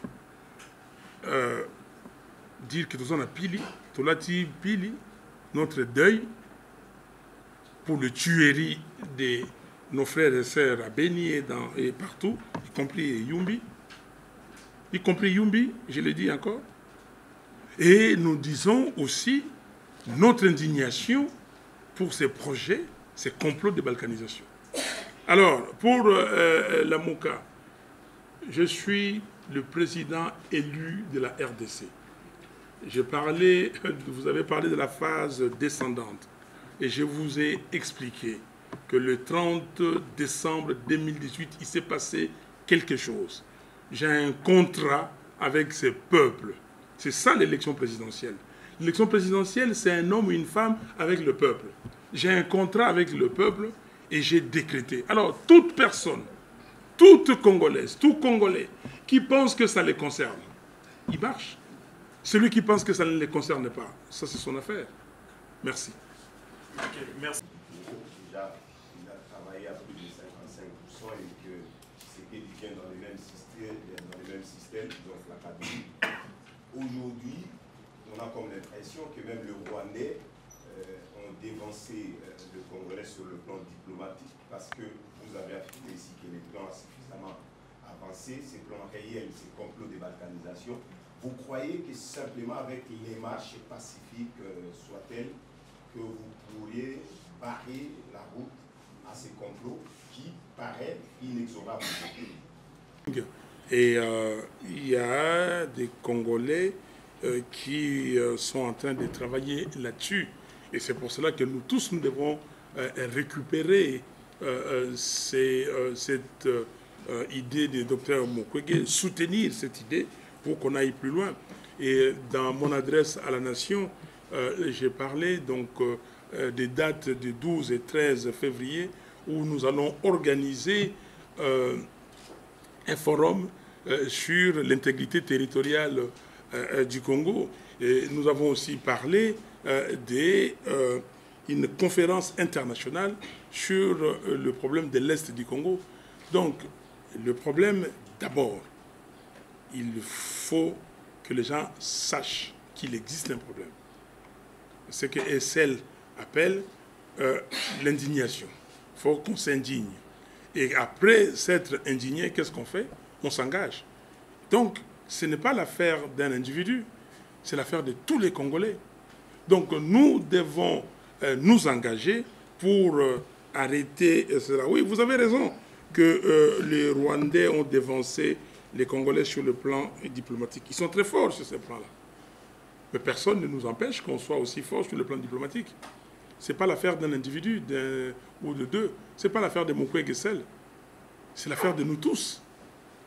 dire que nous avons pili, notre deuil, pour le tuerie de nos frères et sœurs à Beni et partout, y compris Yumbi. Y compris Yumbi, je le dis encore. Et nous disons aussi notre indignation pour ces projets, ces complots de balkanisation. Alors, pour la MOCA, je suis le président élu de la RDC. Vous avez parlé de la phase descendante. Et je vous ai expliqué que le 30 décembre 2018, il s'est passé quelque chose. J'ai un contrat avec ce peuple. C'est ça l'élection présidentielle. L'élection présidentielle, c'est un homme ou une femme avec le peuple. J'ai un contrat avec le peuple et j'ai décrété. Alors, toute personne, toute Congolaise, tout Congolais qui pense que ça les concerne, il marche. Celui qui pense que ça ne les concerne pas, ça c'est son affaire. Merci. Okay, merci. Déjà, il a travaillé à plus de 55% et que c'était bien dans les mêmes systèmes, donc l'académie. Aujourd'hui, on a comme l'impression que même le Rwandais ont dévancé le Congolais sur le plan diplomatique parce que vous avez affirmé ici que les plans ont suffisamment avancé, ces plans réels, ces complots de balkanisation. Vous croyez que simplement avec les marches pacifiques soit-elles, que vous pourriez barrer la route à ces complots qui paraissent inexorables? Et il y a des Congolais qui sont en train de travailler là-dessus. Et c'est pour cela que nous tous, nous devons récupérer cette idée du docteur Mukwege, soutenir cette idée pour qu'on aille plus loin. Et dans mon adresse à la nation, j'ai parlé donc des dates du 12 et 13 février où nous allons organiser un forum sur l'intégrité territoriale du Congo. Et nous avons aussi parlé d'une conférence internationale sur le problème de l'Est du Congo. Donc, le problème, d'abord, il faut que les gens sachent qu'il existe un problème. Ce que Essel appelle l'indignation. Il faut qu'on s'indigne. Et après s'être indigné, qu'est-ce qu'on fait? On s'engage. Donc, ce n'est pas l'affaire d'un individu, c'est l'affaire de tous les Congolais. Donc, nous devons nous engager pour arrêter cela. Oui, vous avez raison que les Rwandais ont dévancé les Congolais sur le plan diplomatique. Ils sont très forts sur ce plan-là. Mais personne ne nous empêche qu'on soit aussi fort sur le plan diplomatique. Ce n'est pas l'affaire d'un individu ou de deux. Ce n'est pas l'affaire de Mukwege Sel. C'est l'affaire de nous tous.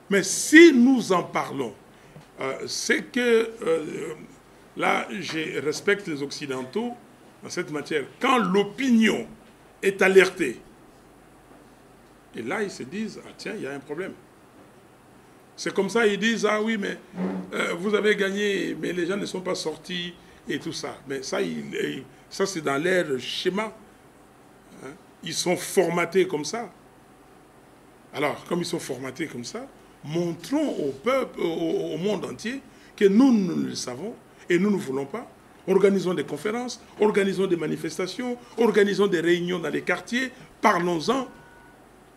Mais si nous en parlons, c'est que là, je respecte les Occidentaux en cette matière. Quand l'opinion est alertée, et là, ils se disent, ah tiens, il y a un problème. C'est comme ça, ils disent, ah oui, mais vous avez gagné, mais les gens ne sont pas sortis et tout ça. Mais ça, ça c'est dans leur schéma. Hein? Ils sont formatés comme ça. Alors, comme ils sont formatés comme ça, montrons au peuple, au monde entier, que nous le savons et nous ne voulons pas. Organisons des conférences, organisons des manifestations, organisons des réunions dans les quartiers, parlons-en.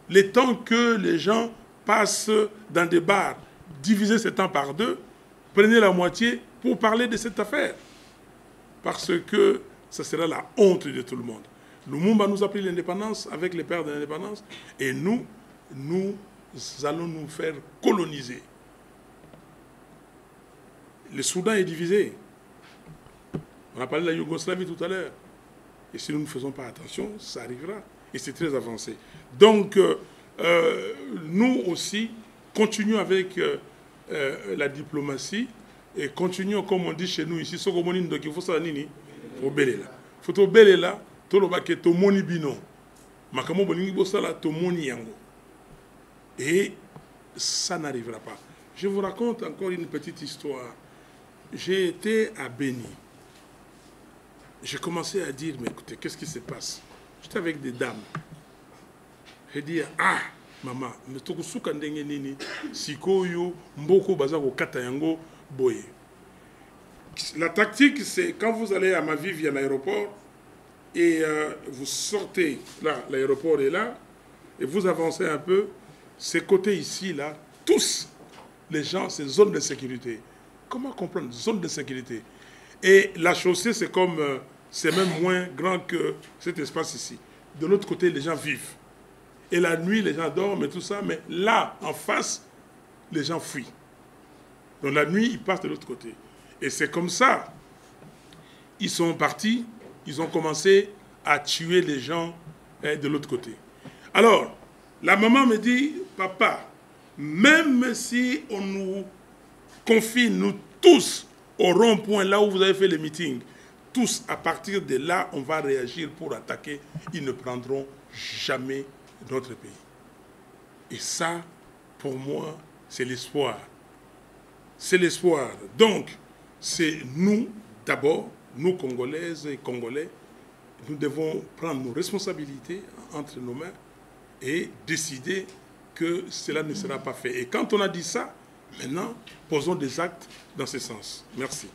Les temps que les gens passent dans des bars, divisez ce temps par deux, prenez la moitié pour parler de cette affaire. Parce que ça sera la honte de tout le monde. Lumumba nous a pris l'indépendance avec les pères de l'indépendance et nous allons nous faire coloniser. Le Soudan est divisé. On a parlé de la Yougoslavie tout à l'heure. Et si nous ne faisons pas attention, ça arrivera. Et c'est très avancé. Donc, nous aussi, continuons avec la diplomatie et continuons, comme on dit chez nous ici, il faut ça nini, faut beler là. Faut to beler là, to lo baké to moni bino. Makamo bolingi bosala to moni yango. Et ça n'arrivera pas. Je vous raconte encore une petite histoire. J'ai été à Beni. J'ai commencé à dire, mais écoutez, qu'est-ce qui se passe? J'étais avec des dames. J'ai dit, ah, maman, mais tokusuka ndenge nini, sikoyo, mboko bazako kata yango, boye. La tactique, c'est quand vous allez à Mavivi à l'aéroport, et vous sortez, là, l'aéroport est là, et vous avancez un peu, ces côtés ici, là, tous les gens, c'est zone de sécurité. Comment comprendre zone de sécurité? Et la chaussée, c'est comme, c'est même moins grand que cet espace ici. De l'autre côté, les gens vivent. Et la nuit, les gens dorment et tout ça, mais là, en face, les gens fuient. Donc la nuit, ils passent de l'autre côté. Et c'est comme ça. Ils sont partis, ils ont commencé à tuer les gens de l'autre côté. Alors, la maman me dit, papa, même si on nous confine, nous tous, au rond-point, là où vous avez fait le meeting, tous, à partir de là, on va réagir pour attaquer. Ils ne prendront jamais notre pays. Et ça, pour moi, c'est l'espoir. C'est l'espoir. Donc, c'est nous, d'abord, nous, Congolaises et Congolais, nous devons prendre nos responsabilités entre nos mains et décider que cela ne sera pas fait. Et quand on a dit ça, maintenant, posons des actes dans ce sens. Merci.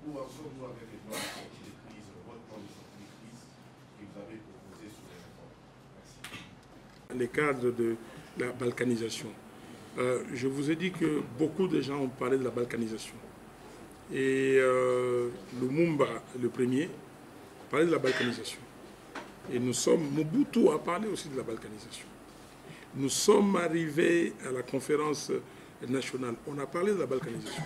Où en sommes-nous avec les plans de sortie de crise, votre plan de sortie de crise que vous avez proposé sur les réformes? Merci. Les cadres de la balkanisation. Je vous ai dit que beaucoup de gens ont parlé de la balkanisation. Et Lumumba, le premier, parlait de la balkanisation. Et nous sommes, Mobutu a parlé aussi de la balkanisation. Nous sommes arrivés à la conférence nationale, on a parlé de la balkanisation.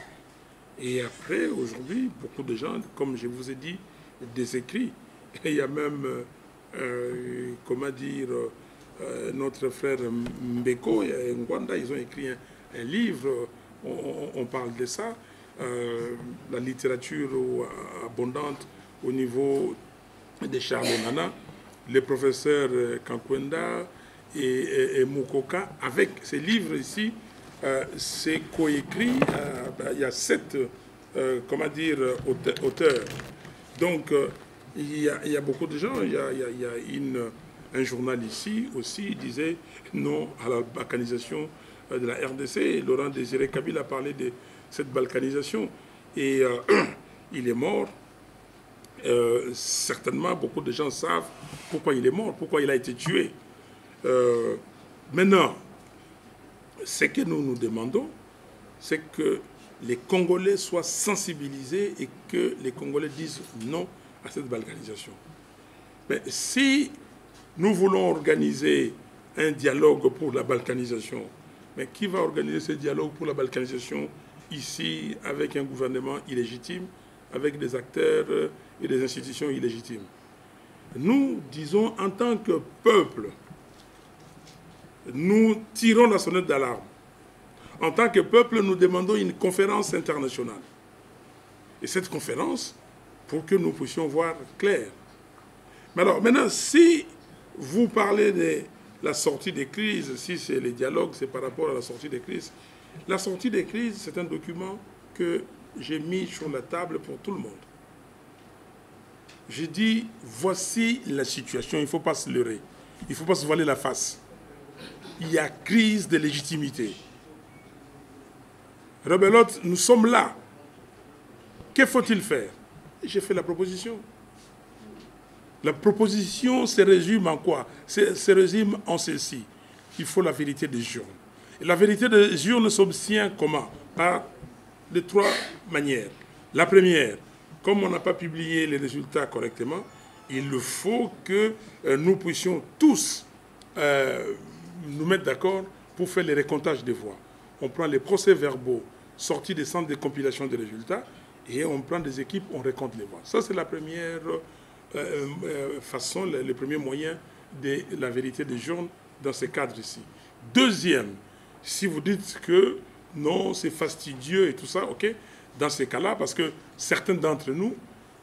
Et après, aujourd'hui, beaucoup de gens, comme je vous ai dit, des écrits. Et il y a même, comment dire, notre frère Mbeko et Ngwanda, ils ont écrit un livre, on parle de ça, la littérature abondante au niveau de Charles Nana, les professeurs Kankwenda et Mukoka, avec ces livres ici, c'est coécrit, il y a 7 comment dire, auteurs. Donc, il y a beaucoup de gens, il y a un journal ici aussi, il disait non à la balkanisation de la RDC, et Laurent Désiré Kabila a parlé de cette balkanisation, et il est mort. Certainement, beaucoup de gens savent pourquoi il est mort, pourquoi il a été tué. Maintenant, ce que nous nous demandons, c'est que les Congolais soient sensibilisés et que les Congolais disent non à cette balkanisation. Mais si nous voulons organiser un dialogue pour la balkanisation, mais qui va organiser ce dialogue pour la balkanisation ici avec un gouvernement illégitime, avec des acteurs et des institutions illégitimes? Nous disons en tant que peuple, nous tirons la sonnette d'alarme. En tant que peuple, nous demandons une conférence internationale. Et cette conférence, pour que nous puissions voir clair. Mais alors, maintenant, si vous parlez de la sortie des crises, si c'est les dialogues, c'est par rapport à la sortie des crises. La sortie des crises, c'est un document que j'ai mis sur la table pour tout le monde. J'ai dit, voici la situation, il ne faut pas se leurrer. Il ne faut pas se voiler la face. Il y a crise de légitimité. Rebelote, nous sommes là. Que faut-il faire? J'ai fait la proposition. La proposition se résume en quoi? Se résume en ceci. Il faut la vérité des urnes. Et la vérité des urnes s'obtient comment? Par de 3 manières. La première, comme on n'a pas publié les résultats correctement, il faut que nous puissions tous nous mettre d'accord pour faire les récomptages des voix. On prend les procès-verbaux sortis des centres de compilation des résultats et on prend des équipes, on récompte les voix. Ça, c'est la première façon, le premier moyen de la vérité des journaux dans ce cadre ici. Deuxième, si vous dites que non, c'est fastidieux et tout ça, ok, dans ces cas-là, parce que certains d'entre nous,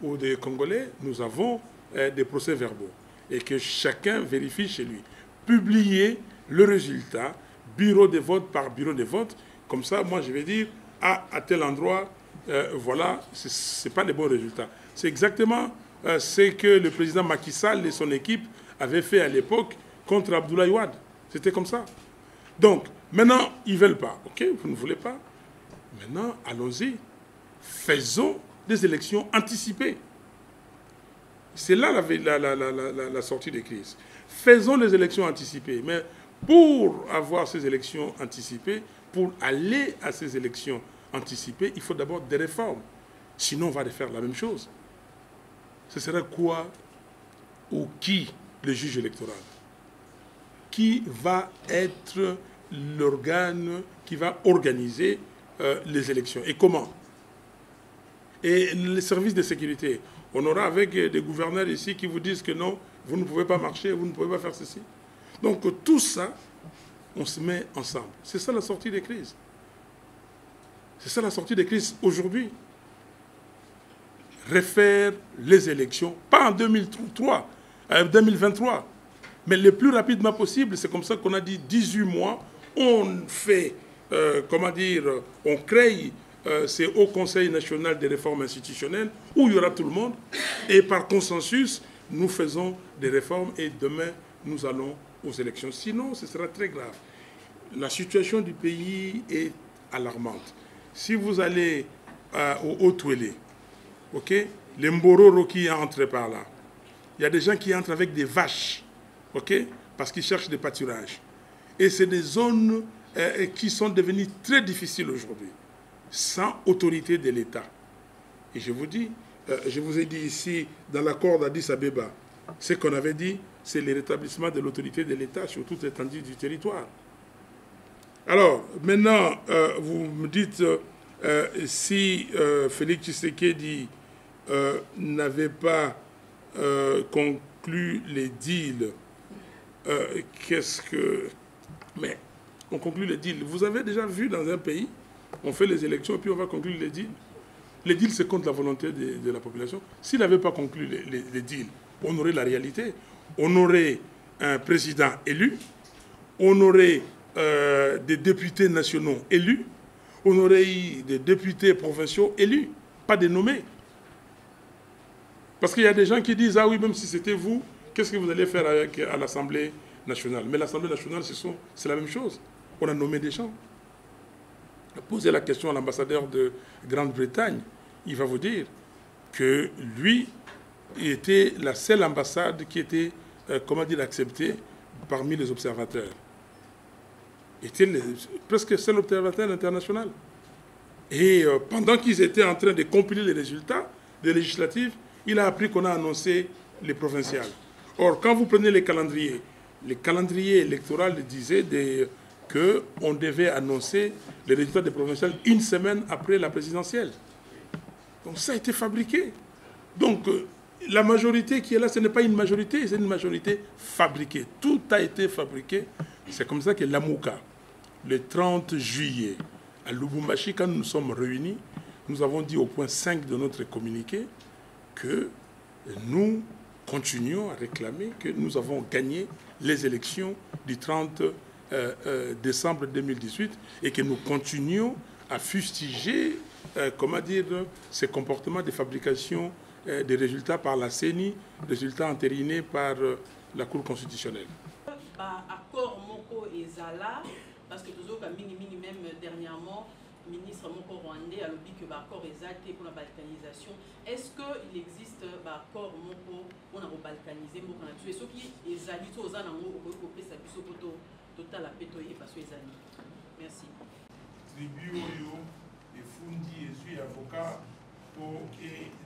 ou des Congolais, nous avons des procès-verbaux et que chacun vérifie chez lui. Publier le résultat, bureau de vote par bureau de vote, comme ça, moi, je vais dire, à tel endroit, voilà, ce n'est pas les bons résultats. C'est exactement ce que le président Macky Sall et son équipe avaient fait à l'époque contre Abdoulaye Wade. C'était comme ça. Donc, maintenant, ils ne veulent pas. OK, vous ne voulez pas. Maintenant, allons-y. Faisons des élections anticipées. C'est là la sortie des crises. Faisons les élections anticipées. Mais pour avoir ces élections anticipées, pour aller à ces élections anticipées, il faut d'abord des réformes. Sinon, on va refaire la même chose. Ce serait quoi ou qui le juge électoral? Qui va être l'organe qui va organiser les élections? Et comment? Et les services de sécurité, on aura avec des gouverneurs ici qui vous disent que non, vous ne pouvez pas marcher, vous ne pouvez pas faire ceci. Donc tout ça, on se met ensemble. C'est ça la sortie des crises. C'est ça la sortie des crises aujourd'hui. Refaire les élections, pas en 2023, 2023, mais le plus rapidement possible. C'est comme ça qu'on a dit 18 mois, on fait, on crée ce Haut Conseil national des réformes institutionnelles où il y aura tout le monde et par consensus, nous faisons des réformes et demain, nous allons aux élections. Sinon, ce sera très grave. La situation du pays est alarmante. Si vous allez au Haut-Touélé, ok, les Mbororo qui entrent par là, il y a des gens qui entrent avec des vaches, ok, parce qu'ils cherchent des pâturages. Et c'est des zones qui sont devenues très difficiles aujourd'hui, sans autorité de l'État. Et je vous dis, je vous ai dit ici, dans l'accord d'Addis Abeba, ce qu'on avait dit, c'est le rétablissement de l'autorité de l'État sur toute l'étendue du territoire. Alors, maintenant, vous me dites, si Félix Tshisekedi n'avait pas conclu les deals, qu'est-ce que... Mais on conclut les deals. Vous avez déjà vu dans un pays, on fait les élections et puis on va conclure les deals. Les deals, c'est contre la volonté de la population. S'il n'avait pas conclu les deals, on aurait la réalité. On aurait un président élu, on aurait des députés nationaux élus, on aurait eu des députés provinciaux élus, pas des nommés. Parce qu'il y a des gens qui disent, ah oui, même si c'était vous, qu'est-ce que vous allez faire à l'Assemblée nationale? Mais l'Assemblée nationale, c'est la même chose. On a nommé des gens. Posez la question à l'ambassadeur de Grande-Bretagne, il va vous dire que lui, il était la seule ambassade qui était, acceptée parmi les observateurs. Il était presque le seul observateur international. Et pendant qu'ils étaient en train de compiler les résultats des législatives, il a appris qu'on a annoncé les provinciales. Or, quand vous prenez les calendriers électoraux disaient qu'on devait annoncer les résultats des provinciales une semaine après la présidentielle. Donc ça a été fabriqué. Donc la majorité qui est là, ce n'est pas une majorité, c'est une majorité fabriquée. Tout a été fabriqué. C'est comme ça que l'Amouka, le 30 juillet, à Lubumbashi, quand nous nous sommes réunis, nous avons dit au point 5 de notre communiqué que nous continuons à réclamer que nous avons gagné les élections du 30 décembre 2018 et que nous continuons à fustiger ces comportements de fabrication des résultats par la CENI, résultats entérinés par la Cour constitutionnelle. Accord Moko et Zala, parce que toujours même dernièrement, ministre Moko rwandais a lobby que l'accord est acté pour la balkanisation. Est-ce qu'il existe un accord Moko pour la balkaniser Moko na tuer ceux qui ezali to za nango ko pesa biso poto total apetoyer parce que ezali. Merci. Tribu oyo efundi ezui avocat pour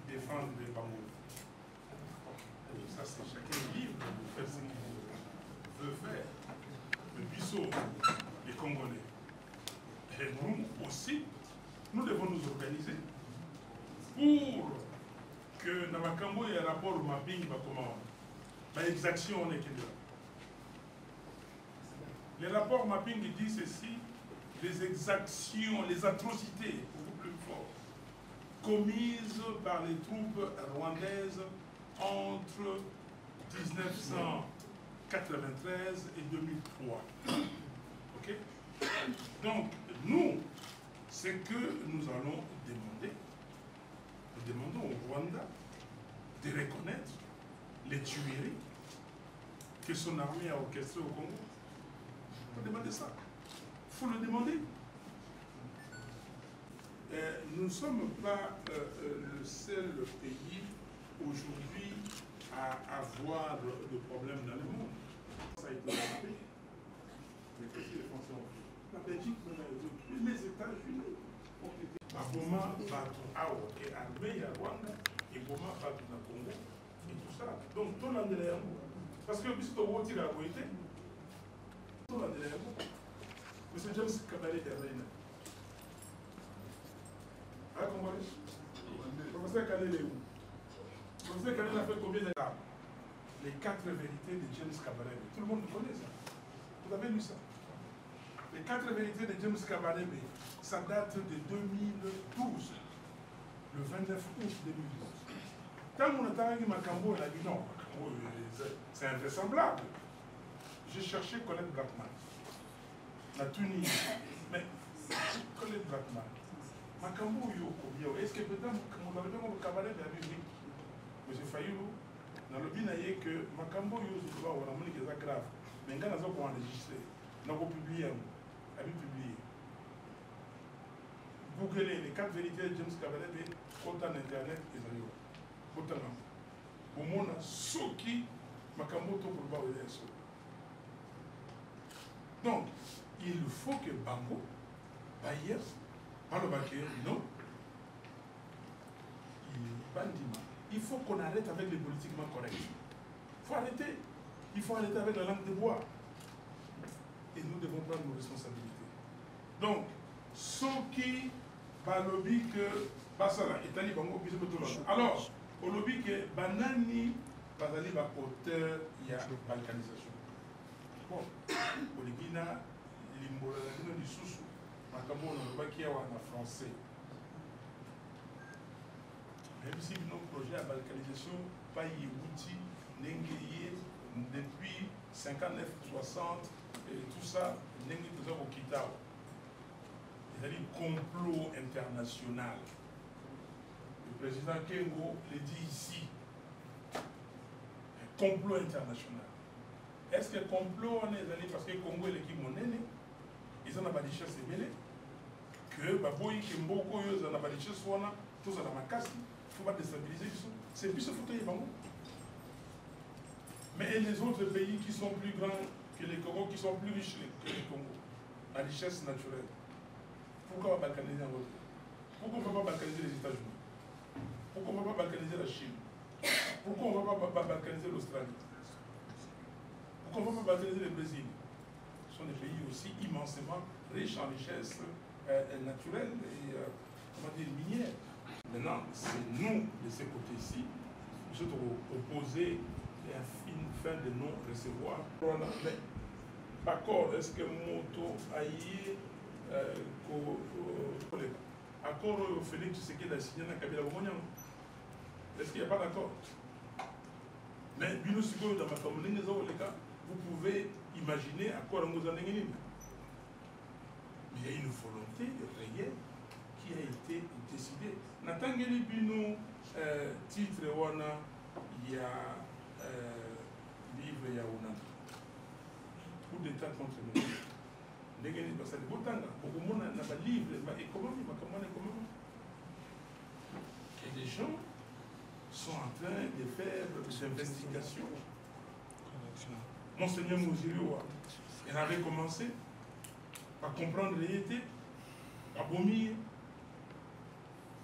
défendre les Bango. Ça, c'est chacun libre de faire ce qu'il veut faire. Le Bissau, les Congolais. Et nous aussi, nous devons nous organiser pour que Namakambo ait un rapport au mapping, comment l'exaction, on est qu'il y a. Les rapports mapping disent ceci, les exactions, les atrocités, beaucoup plus fortes, commises par les troupes rwandaises entre 1993 et 2003. Ok? Donc, nous, ce que nous allons demander, nous demandons au Rwanda de reconnaître les tueries que son armée a orchestrées au Congo. Il faut demander ça. Il faut le demander. Nous ne sommes pas le seul pays aujourd'hui à avoir de problèmes dans le monde. Ça a été rappelé. Mais qu'est-ce que les Français ont fait? La Belgique, les États-Unis ont été. Boma, Bato, Awa, et armée à Rwanda, et Boma, Bato, na Congo, et tout ça. Donc, tout l'année, parce que puisque vous tirez à Goïté, tout l'année, M. James Kabale de Reina. Ah, Congolais? Professeur Kabale est où? Professeur Kabale a fait combien d'étapes? Les 4 vérités de James Kabale. Tout le monde connaît ça. Vous avez lu ça? Les 4 vérités de James Kabale, ça date de 2012, le 29 août 2012. Quand on a entendu Makambo, il a dit non, c'est invraisemblable. J'ai cherché Colette Blackman, la Tunisie, mais Colette Blackman, Makambo Yoko, est-ce que peut-être mon Kabale a vu M. Fayulu, dans le bin que Makambo Yoko, on a dit que c'est grave, mais quand on a enregistré, on a publié, a publié. Googlez les 4 vérités de James Kabale, autant Internet et Zayo. Autant. Au monde, ceux qui Makambo pour le bas. Donc, il faut que Bango, Bayer, par le Baker, non, il faut qu'on arrête avec les politiquement corrects. Il faut arrêter. Il faut arrêter avec la langue de bois. Et nous devons prendre nos responsabilités. Donc, ceux qui par le lobby que Basala est allé Bango Biso Betolon. Alors, au lobby que Banani Basali va auteur, il y a balkanisation. Bon, au Ligina, l'Imbola du Soussou, Makabo, on voit qu'il y a un français. Même si nos projets à balkanisation, pas y outil, n'engayé depuis 59, 60, et tout ça, n'engayé tout ça au Kitao. C'est-à-dire complot international. Le président Kengo le dit ici. Un complot international. Est-ce que complot on est allé parce que Congo est l'équipe monnaie? Ils ont pas de richesse belé. Que Baboyi Kemboko ils ont pas de richesse soit tout ça dans ma casse. Il ne faut pas déstabiliser. C'est plus ce fauteuil Bango. Mais les autres pays qui sont plus grands que les Congo, qui sont plus riches que les Congo, la richesse naturelle. Pourquoi on va balkaniser un autre? Pourquoi on ne va pas balkaniser les États-Unis? Pourquoi on ne va pas balkaniser la Chine? Pourquoi on ne va pas balkaniser l'Australie? Pourquoi on ne va pas balkaniser le Brésil? Ce sont des pays aussi immensément riches en richesses naturelles et minières. Maintenant, c'est nous, de ce côté-ci, nous sommes opposés à une fin de non-recevoir. D'accord, est-ce que Moto Aïe accord Félix Tshisekedi a signé dans Kabila Bomonian? Est-ce qu'il n'y a pas d'accord? Mais Bino Siko dans ma commune, vous pouvez imaginer à quoi nous en est. Mais il y a une volonté réelle qui a été décidée. Natangeli Bino titre wana il y a livre Yaouna coup d'état contre nous. Il y a des gens sont en train de faire des investigations. Monseigneur Mouzilio, il avait commencé à comprendre les réalités, à vomir.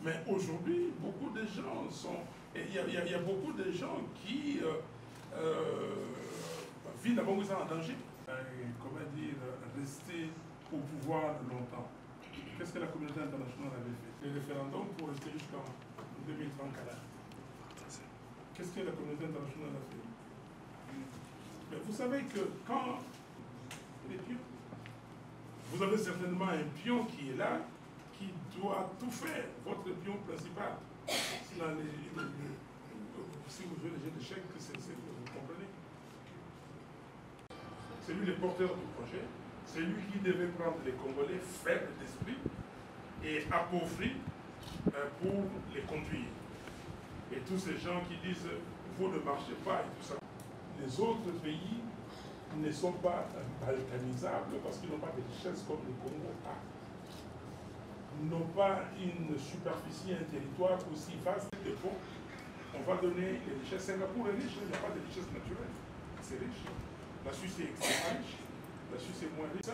Mais aujourd'hui, beaucoup de gens sont... Il y a beaucoup de gens qui vivent d'abord en danger. Comment dire, rester au pouvoir longtemps. Qu'est-ce que la communauté internationale avait fait? Le référendum pour rester jusqu'en 2034. Qu'est-ce que la communauté internationale a fait? Mais vous savez que quand les pions, vous avez certainement un pion qui est là, qui doit tout faire, votre pion principal. Si vous jouez les jeux d'échecs, vous comprenez. C'est lui le porteur du projet, c'est lui qui devait prendre les Congolais faibles d'esprit et appauvris pour les conduire. Et tous ces gens qui disent vous ne marchez pas et tout ça. Les autres pays ne sont pas balkanisables parce qu'ils n'ont pas de richesses comme le Congo a. Ils n'ont pas une superficie, un territoire aussi vaste que bon. On va donner les richesses. Singapour est riche, il n'y a pas de richesse naturelle. C'est riche. La Suisse est extrêmement riche. La Suisse est moins riche.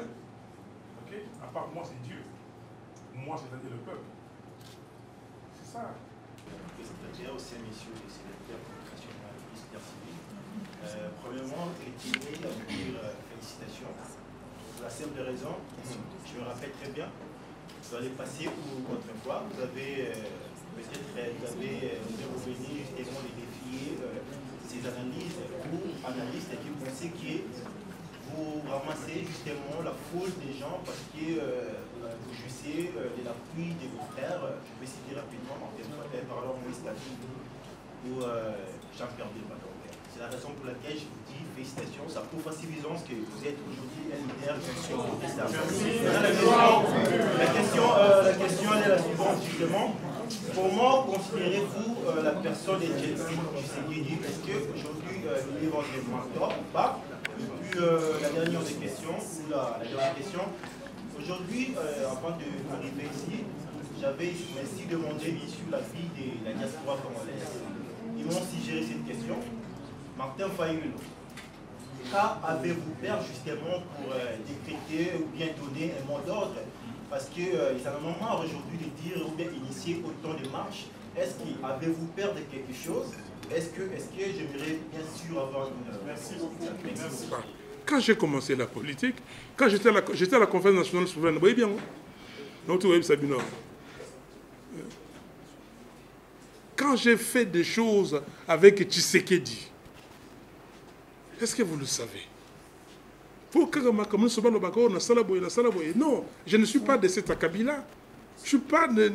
Okay? À part moi, c'est Dieu. Moi, c'est-à-dire le peuple. C'est ça. C'est-à-dire aussi, messieurs les sénateurs nationaux et ministères civils. Premièrement, je tenais à vous dire félicitations. Pour la simple raison, je me rappelle très bien, dans les passés ou autrefois, vous avez revenu justement les défier ces analyses ou analystes qui pensaient que vous ramassez justement la foule des gens parce que vous jouissez de l'appui de vos frères. Je vais citer rapidement pardon, Moïse Katumbi ou Jean-Pierre Bemba. C'est la raison pour laquelle je vous dis félicitations. Ça prouve à suffisance que vous êtes aujourd'hui un leader sur ça. La question elle est la suivante justement. Comment considérez-vous la personne de Tshisekedi? Est-ce qu'aujourd'hui il est éventuellement tort ou pas? Et puis la dernière des questions, aujourd'hui, avant d'arriver ici, j'avais ainsi demandé sur la vie de la diaspora congolaise. Ils m'ont suggéré cette question. Martin Fayulu, qu'avez-vous peur justement pour décréter ou bien donner un mot d'ordre? Parce qu'ils en ont marre aujourd'hui de dire ou bien initier autant de marches. Est-ce qu'avez-vous peur de quelque chose? Est-ce que j'aimerais bien sûr avoir une... Merci beaucoup. Merci. Quand j'ai commencé la politique, quand j'étais à la conférence nationale souveraine, vous voyez bien, quand j'ai fait des choses avec Tshisekedi, est-ce que vous le savez? Non, je ne suis pas de cet acabit-là. Je ne suis pas de...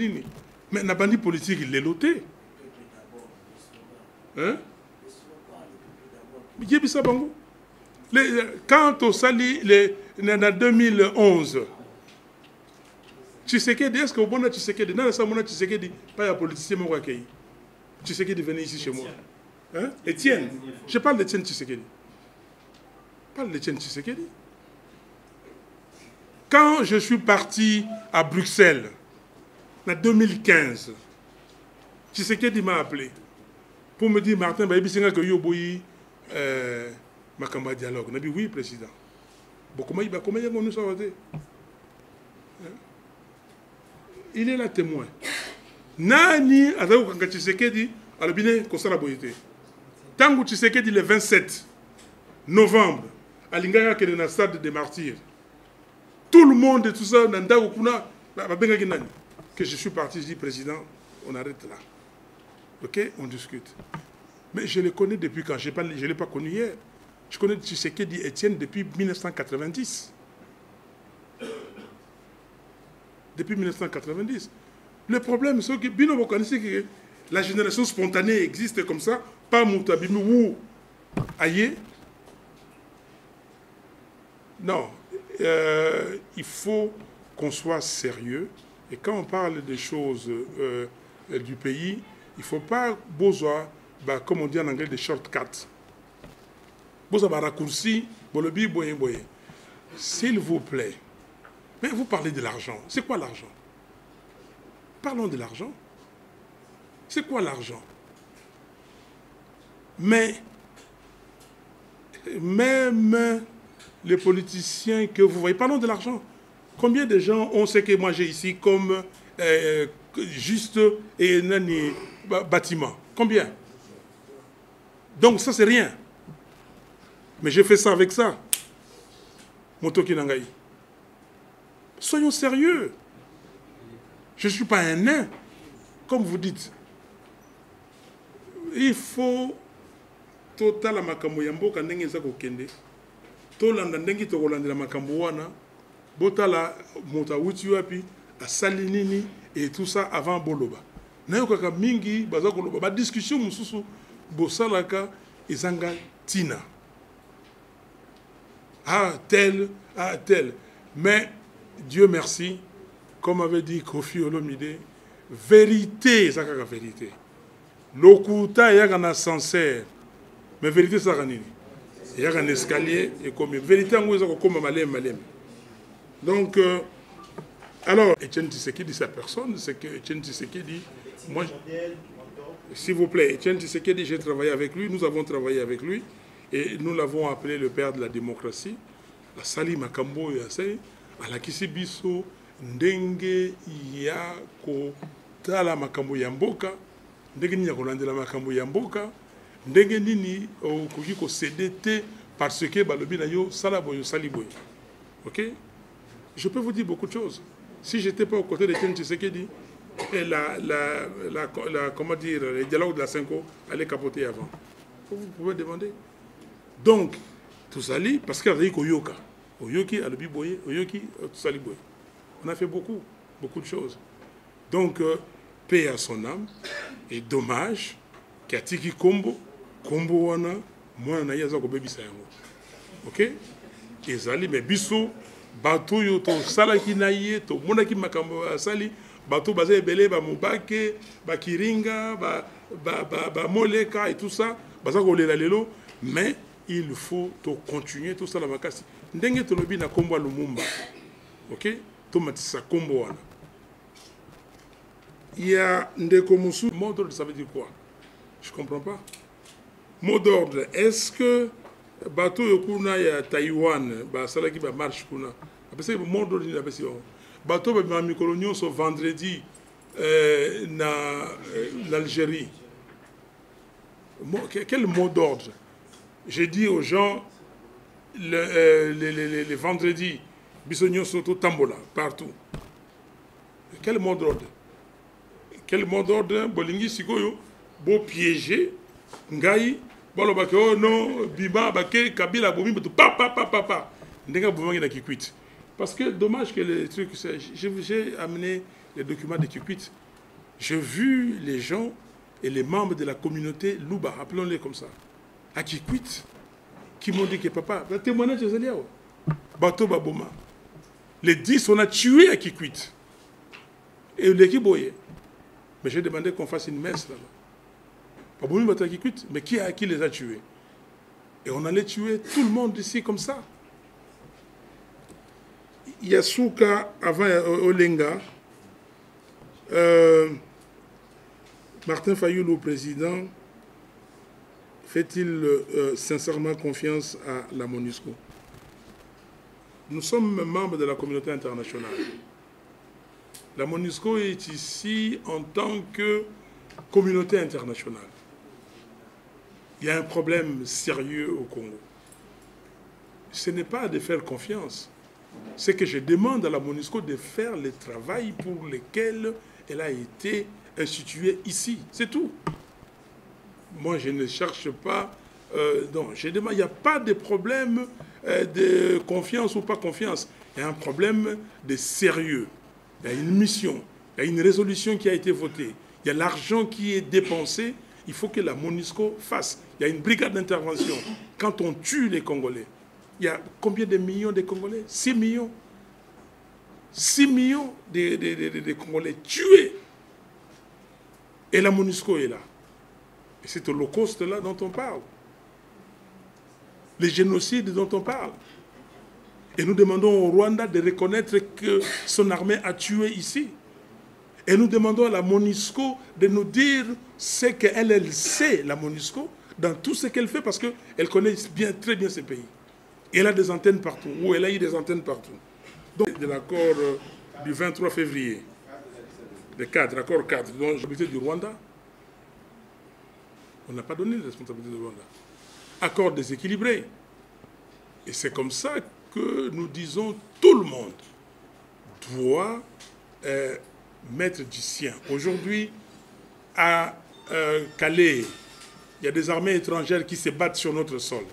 Mais la bandit politique, il l'est loté. Hein? Quand on salit en 2011, Tshisekedi, est-ce que vous avez Tshisekedi? Non, ça m'a Tshisekedi, pas un politicien, mais Tshisekedi venait ici chez moi. Hein? Étienne, je parle d'Étienne Tshisekedi. Je parle d'Étienne Tshisekedi. Quand je suis parti à Bruxelles, en 2015, Tshisekedi m'a appelé pour me dire, Martin, Makamba dialogue. On a dit oui, président. Il est là témoin. Nani Azao Tshisekedi a le biné Kosala Boyete. Tango Tshisekedi le 27 novembre, à Lingaya qui est dans le stade des martyrs. Tout le monde et tout ça, que je suis parti, je dis président, on arrête là. Ok, on discute. Mais je le connais depuis quand? Je ne l'ai pas connu hier. Je connais Tshisekedi Étienne depuis 1990. Depuis 1990. Le problème, c'est que vous connaissez que la génération spontanée existe comme ça, pas Moutabimi ou Aïe. Non, il faut qu'on soit sérieux. Et quand on parle des choses du pays, il ne faut pas besoin, comme on dit en anglais, des shortcuts. Vous avez un raccourci, s'il vous plaît. Mais vous parlez de l'argent. C'est quoi l'argent? Parlons de l'argent. C'est quoi l'argent? Mais même les politiciens que vous voyez, parlons de l'argent. Combien de gens ont ce que moi j'ai ici comme juste et nani bâtiment. Combien? Donc ça c'est rien. Mais j'ai fait ça avec ça. Motoki Nangaï. Soyons sérieux. Je ne suis pas un nain, comme vous dites. Il faut total makambo yamboka ndenge za kokende. Tolanda ndenge tokolandela makambo wana. Botala mota wuti wapi asali nini et tout ça avant boloba. Nayo kaka mingi baza koloba ba discussion mususu bosalaka ezanga tina. Ah tel, ah tel. Mais Dieu merci, comme avait dit Kofi Olomide, vérité, c'est la vérité. L'okuta, il y a un ascenseur. Mais vérité, c'est la vérité. Il y a un escalier. Et comme vérité, il y a comme malem. Donc, alors, Etienne Tshisekedi, sa personne, c'est que Etienne Tshisekedi, moi, s'il vous plaît, Etienne Tshisekedi, j'ai travaillé avec lui, nous avons travaillé avec lui, et nous l'avons appelé le père de la démocratie. La Sali Makambo, à la Kisibiso, ndenge ya kotala makambo ya mboka, ndenge nini ya kolandela makambo ya mboka, ndenge nini okoki ko céder parce que balobi na yo sala boyo sali boyo. OK? Je peux vous dire beaucoup de choses. Si j'étais pas aux côtés de Etienne Tshisekedi, comment dire, le dialogue de la Cinco allait capoter avant. Vous pouvez demander. Donc, tout ça, parce qu'il y a Oyoka. Oyoki, Alobi Boye, Oyoki, tout ça, Boye. On a fait beaucoup de choses. Donc, paix à son âme. Et dommage qu'Atiki Kombo Wana, moi, na yaza ko bebisa yango. OK? Ezali, mais biso, bato yo to salaki na ye, to monaki makambo asali, bato baza ebele, ba mubake, ba kiringa, ba moleka et tout ça, baza ko lela lelo, mais il faut continuer tout ça la makasi. Ndenge to lobi na kombo Lumumba. OK? To matisa kombo wana. Il y a ndeko musu, mot d'ordre, ça veut dire quoi? Je comprends pas. Mot d'ordre, est-ce que bateau yokuna ya Taïwan, ba salaki ba marche kuna. Après ça mot d'ordre ni abesi on. Bateau ba mikolonio so vendredi na l'Algérie. Quel mot d'ordre? J'ai dit aux gens les vendredis bisogno soto tambola partout. Quel mot d'ordre? Quel mot d'ordre? Bolingi sikoyo bo piéger ngai bolo bake oh non bima bake kabila bomi to pa ndenga bomangi na Kikwit. Parce que dommage que les trucs j'ai amené les documents de Kikwit. J'ai vu les gens et les membres de la communauté Luba, appelons-les comme ça, à Kikwit, qui m'ont dit que papa, le témoignage de Zaliao, Bato Baboma, les 10 on a tué à Kikwit. Et l'équipe boyait. Mais j'ai demandé qu'on fasse une messe là-bas. Baboumi Bato à Kikwit, mais qui les a tués? Et on allait tuer tout le monde ici comme ça. Yasuka, avant Olenga, Martin Fayulu, président, fait-il sincèrement confiance à la MONUSCO? Nous sommes membres de la communauté internationale. La MONUSCO est ici en tant que communauté internationale. Il y a un problème sérieux au Congo. Ce n'est pas de faire confiance. C'est que je demande à la MONUSCO de faire le travail pour lequel elle a été instituée ici. C'est tout. Moi, je ne cherche pas... non, je demande, il n'y a pas de problème de confiance ou pas confiance. Il y a un problème de sérieux. Il y a une mission, il y a une résolution qui a été votée. Il y a l'argent qui est dépensé. Il faut que la MONUSCO fasse. Il y a une brigade d'intervention. Quand on tue les Congolais, il y a combien de millions de Congolais? 6 millions. 6 millions de Congolais tués. Et la MONUSCO est là. Et c'est l'Holocauste-là dont on parle. Les génocides dont on parle. Et nous demandons au Rwanda de reconnaître que son armée a tué ici. Et nous demandons à la MONUSCO de nous dire ce qu'elle sait, la MONUSCO, dans tout ce qu'elle fait, parce qu'elle connaît très bien ce pays. Et elle a des antennes partout, ou elle a eu des antennes partout. Donc, de l'accord du 23 février. les cadres, accord cadre, dont la responsabilité du Rwanda. On n'a pas donné la responsabilité du Rwanda. Accord déséquilibré. Et c'est comme ça que nous disons tout le monde doit mettre du sien. Aujourd'hui, à Calais, il y a des armées étrangères qui se battent sur notre sol.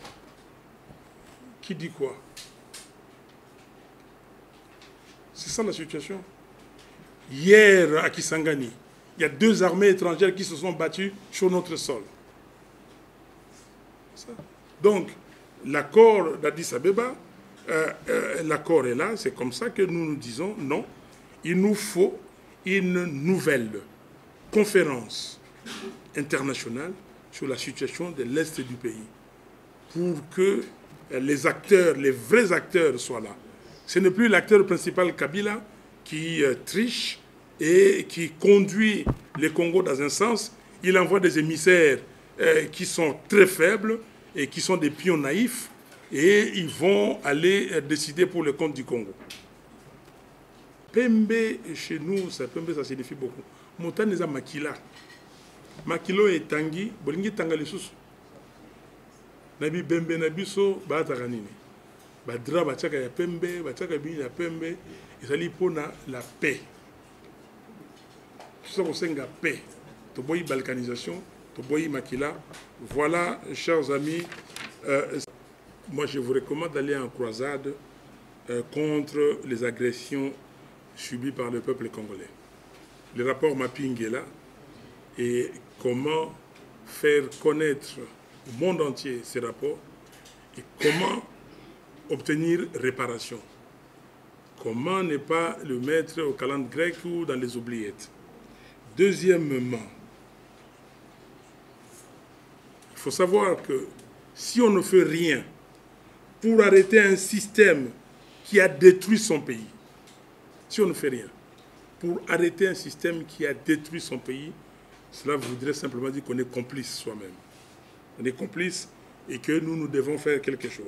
Qui dit quoi? C'est ça la situation. Hier, à Kisangani, il y a 2 armées étrangères qui se sont battues sur notre sol. Ça. Donc, l'accord d'Addis Abeba, l'accord est là, c'est comme ça que nous nous disons non, il nous faut une nouvelle conférence internationale sur la situation de l'Est du pays pour que les acteurs, les vrais acteurs soient là. Ce n'est plus l'acteur principal Kabila qui triche et qui conduit les Congos dans un sens. Il envoie des émissaires qui sont très faibles et qui sont des pions naïfs et ils vont aller décider pour le compte du Congo. Pembe, chez nous, Pembe, ça signifie beaucoup. Montagne est Makila. Makilo est Tangi, Bolingi Tangali Sous. Nabi Bembe Nabiso, Bataranini. Badra, Bachaka ya Pembe, Bachaka Bini ya Pembe, ils allaient pour la paix. Tout ça, on sait la paix. Toboyi balkanisation, Toboyi Makila. Voilà, chers amis, moi je vous recommande d'aller en croisade contre les agressions subies par le peuple congolais. Le rapport mapping est là et comment faire connaître au monde entier ces rapports et comment obtenir réparation. Comment ne pas le mettre au calendrier grec ou dans les oubliettes. Deuxièmement, il faut savoir que si on ne fait rien pour arrêter un système qui a détruit son pays, si on ne fait rien pour arrêter un système qui a détruit son pays, cela voudrait simplement dire qu'on est complice soi-même. On est complice et que nous devons faire quelque chose.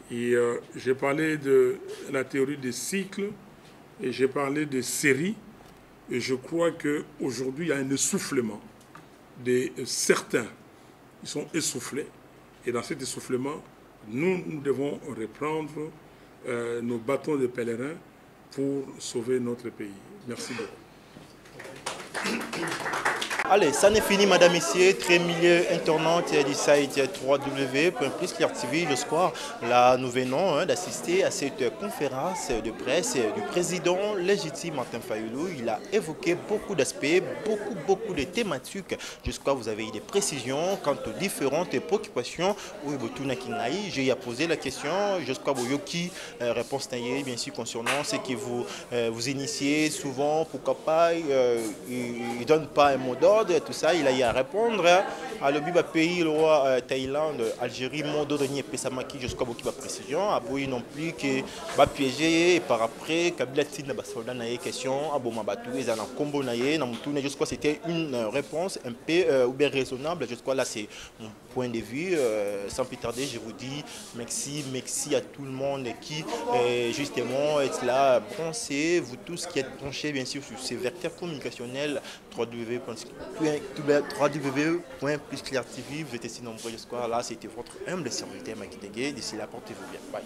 Et j'ai parlé de la théorie des cycles et j'ai parlé de séries. Et je crois qu'aujourd'hui, il y a un essoufflement de certains. Ils sont essoufflés. Et dans cet essoufflement, nous devons reprendre nos bâtons de pèlerin pour sauver notre pays. Merci beaucoup. Allez, ça n'est fini, madame, messieurs. Très milieu internaute du site www.plusclairtv. Je crois, là, nous venons d'assister à cette conférence de presse du président légitime Martin Fayulu. Il a évoqué beaucoup d'aspects, beaucoup de thématiques. Jusqu'à vous avez eu des précisions quant aux différentes préoccupations. J'ai posé la question, jusqu'à Boyoki, réponse taillée, bien sûr, concernant ce que vous initiez souvent, pourquoi pas, il ne donne pas un mot d'ordre. Tout ça, il a eu à répondre à l'Obiba pays, le roi Thaïlande, Algérie, Mondo, Denier, Pessamaki, jusqu'à beaucoup de précision. Aboui non plus que va piéger et par après, Kabila Tine, soldat n'a eu question, Abomabatou, ils en ont combo naïe, jusqu'à c'était une réponse un peu ou bien raisonnable. Jusqu'à là, c'est mon point de vue. Sans plus tarder, je vous dis merci à tout le monde qui justement est là, branché, vous tous qui êtes branchés bien sûr sur ces vecteurs communicationnels www.plusclairtv. Vous êtes si nombreux jusqu'à là, c'était votre humble serviteur Makidege. D'ici là, portez-vous bien. Bye.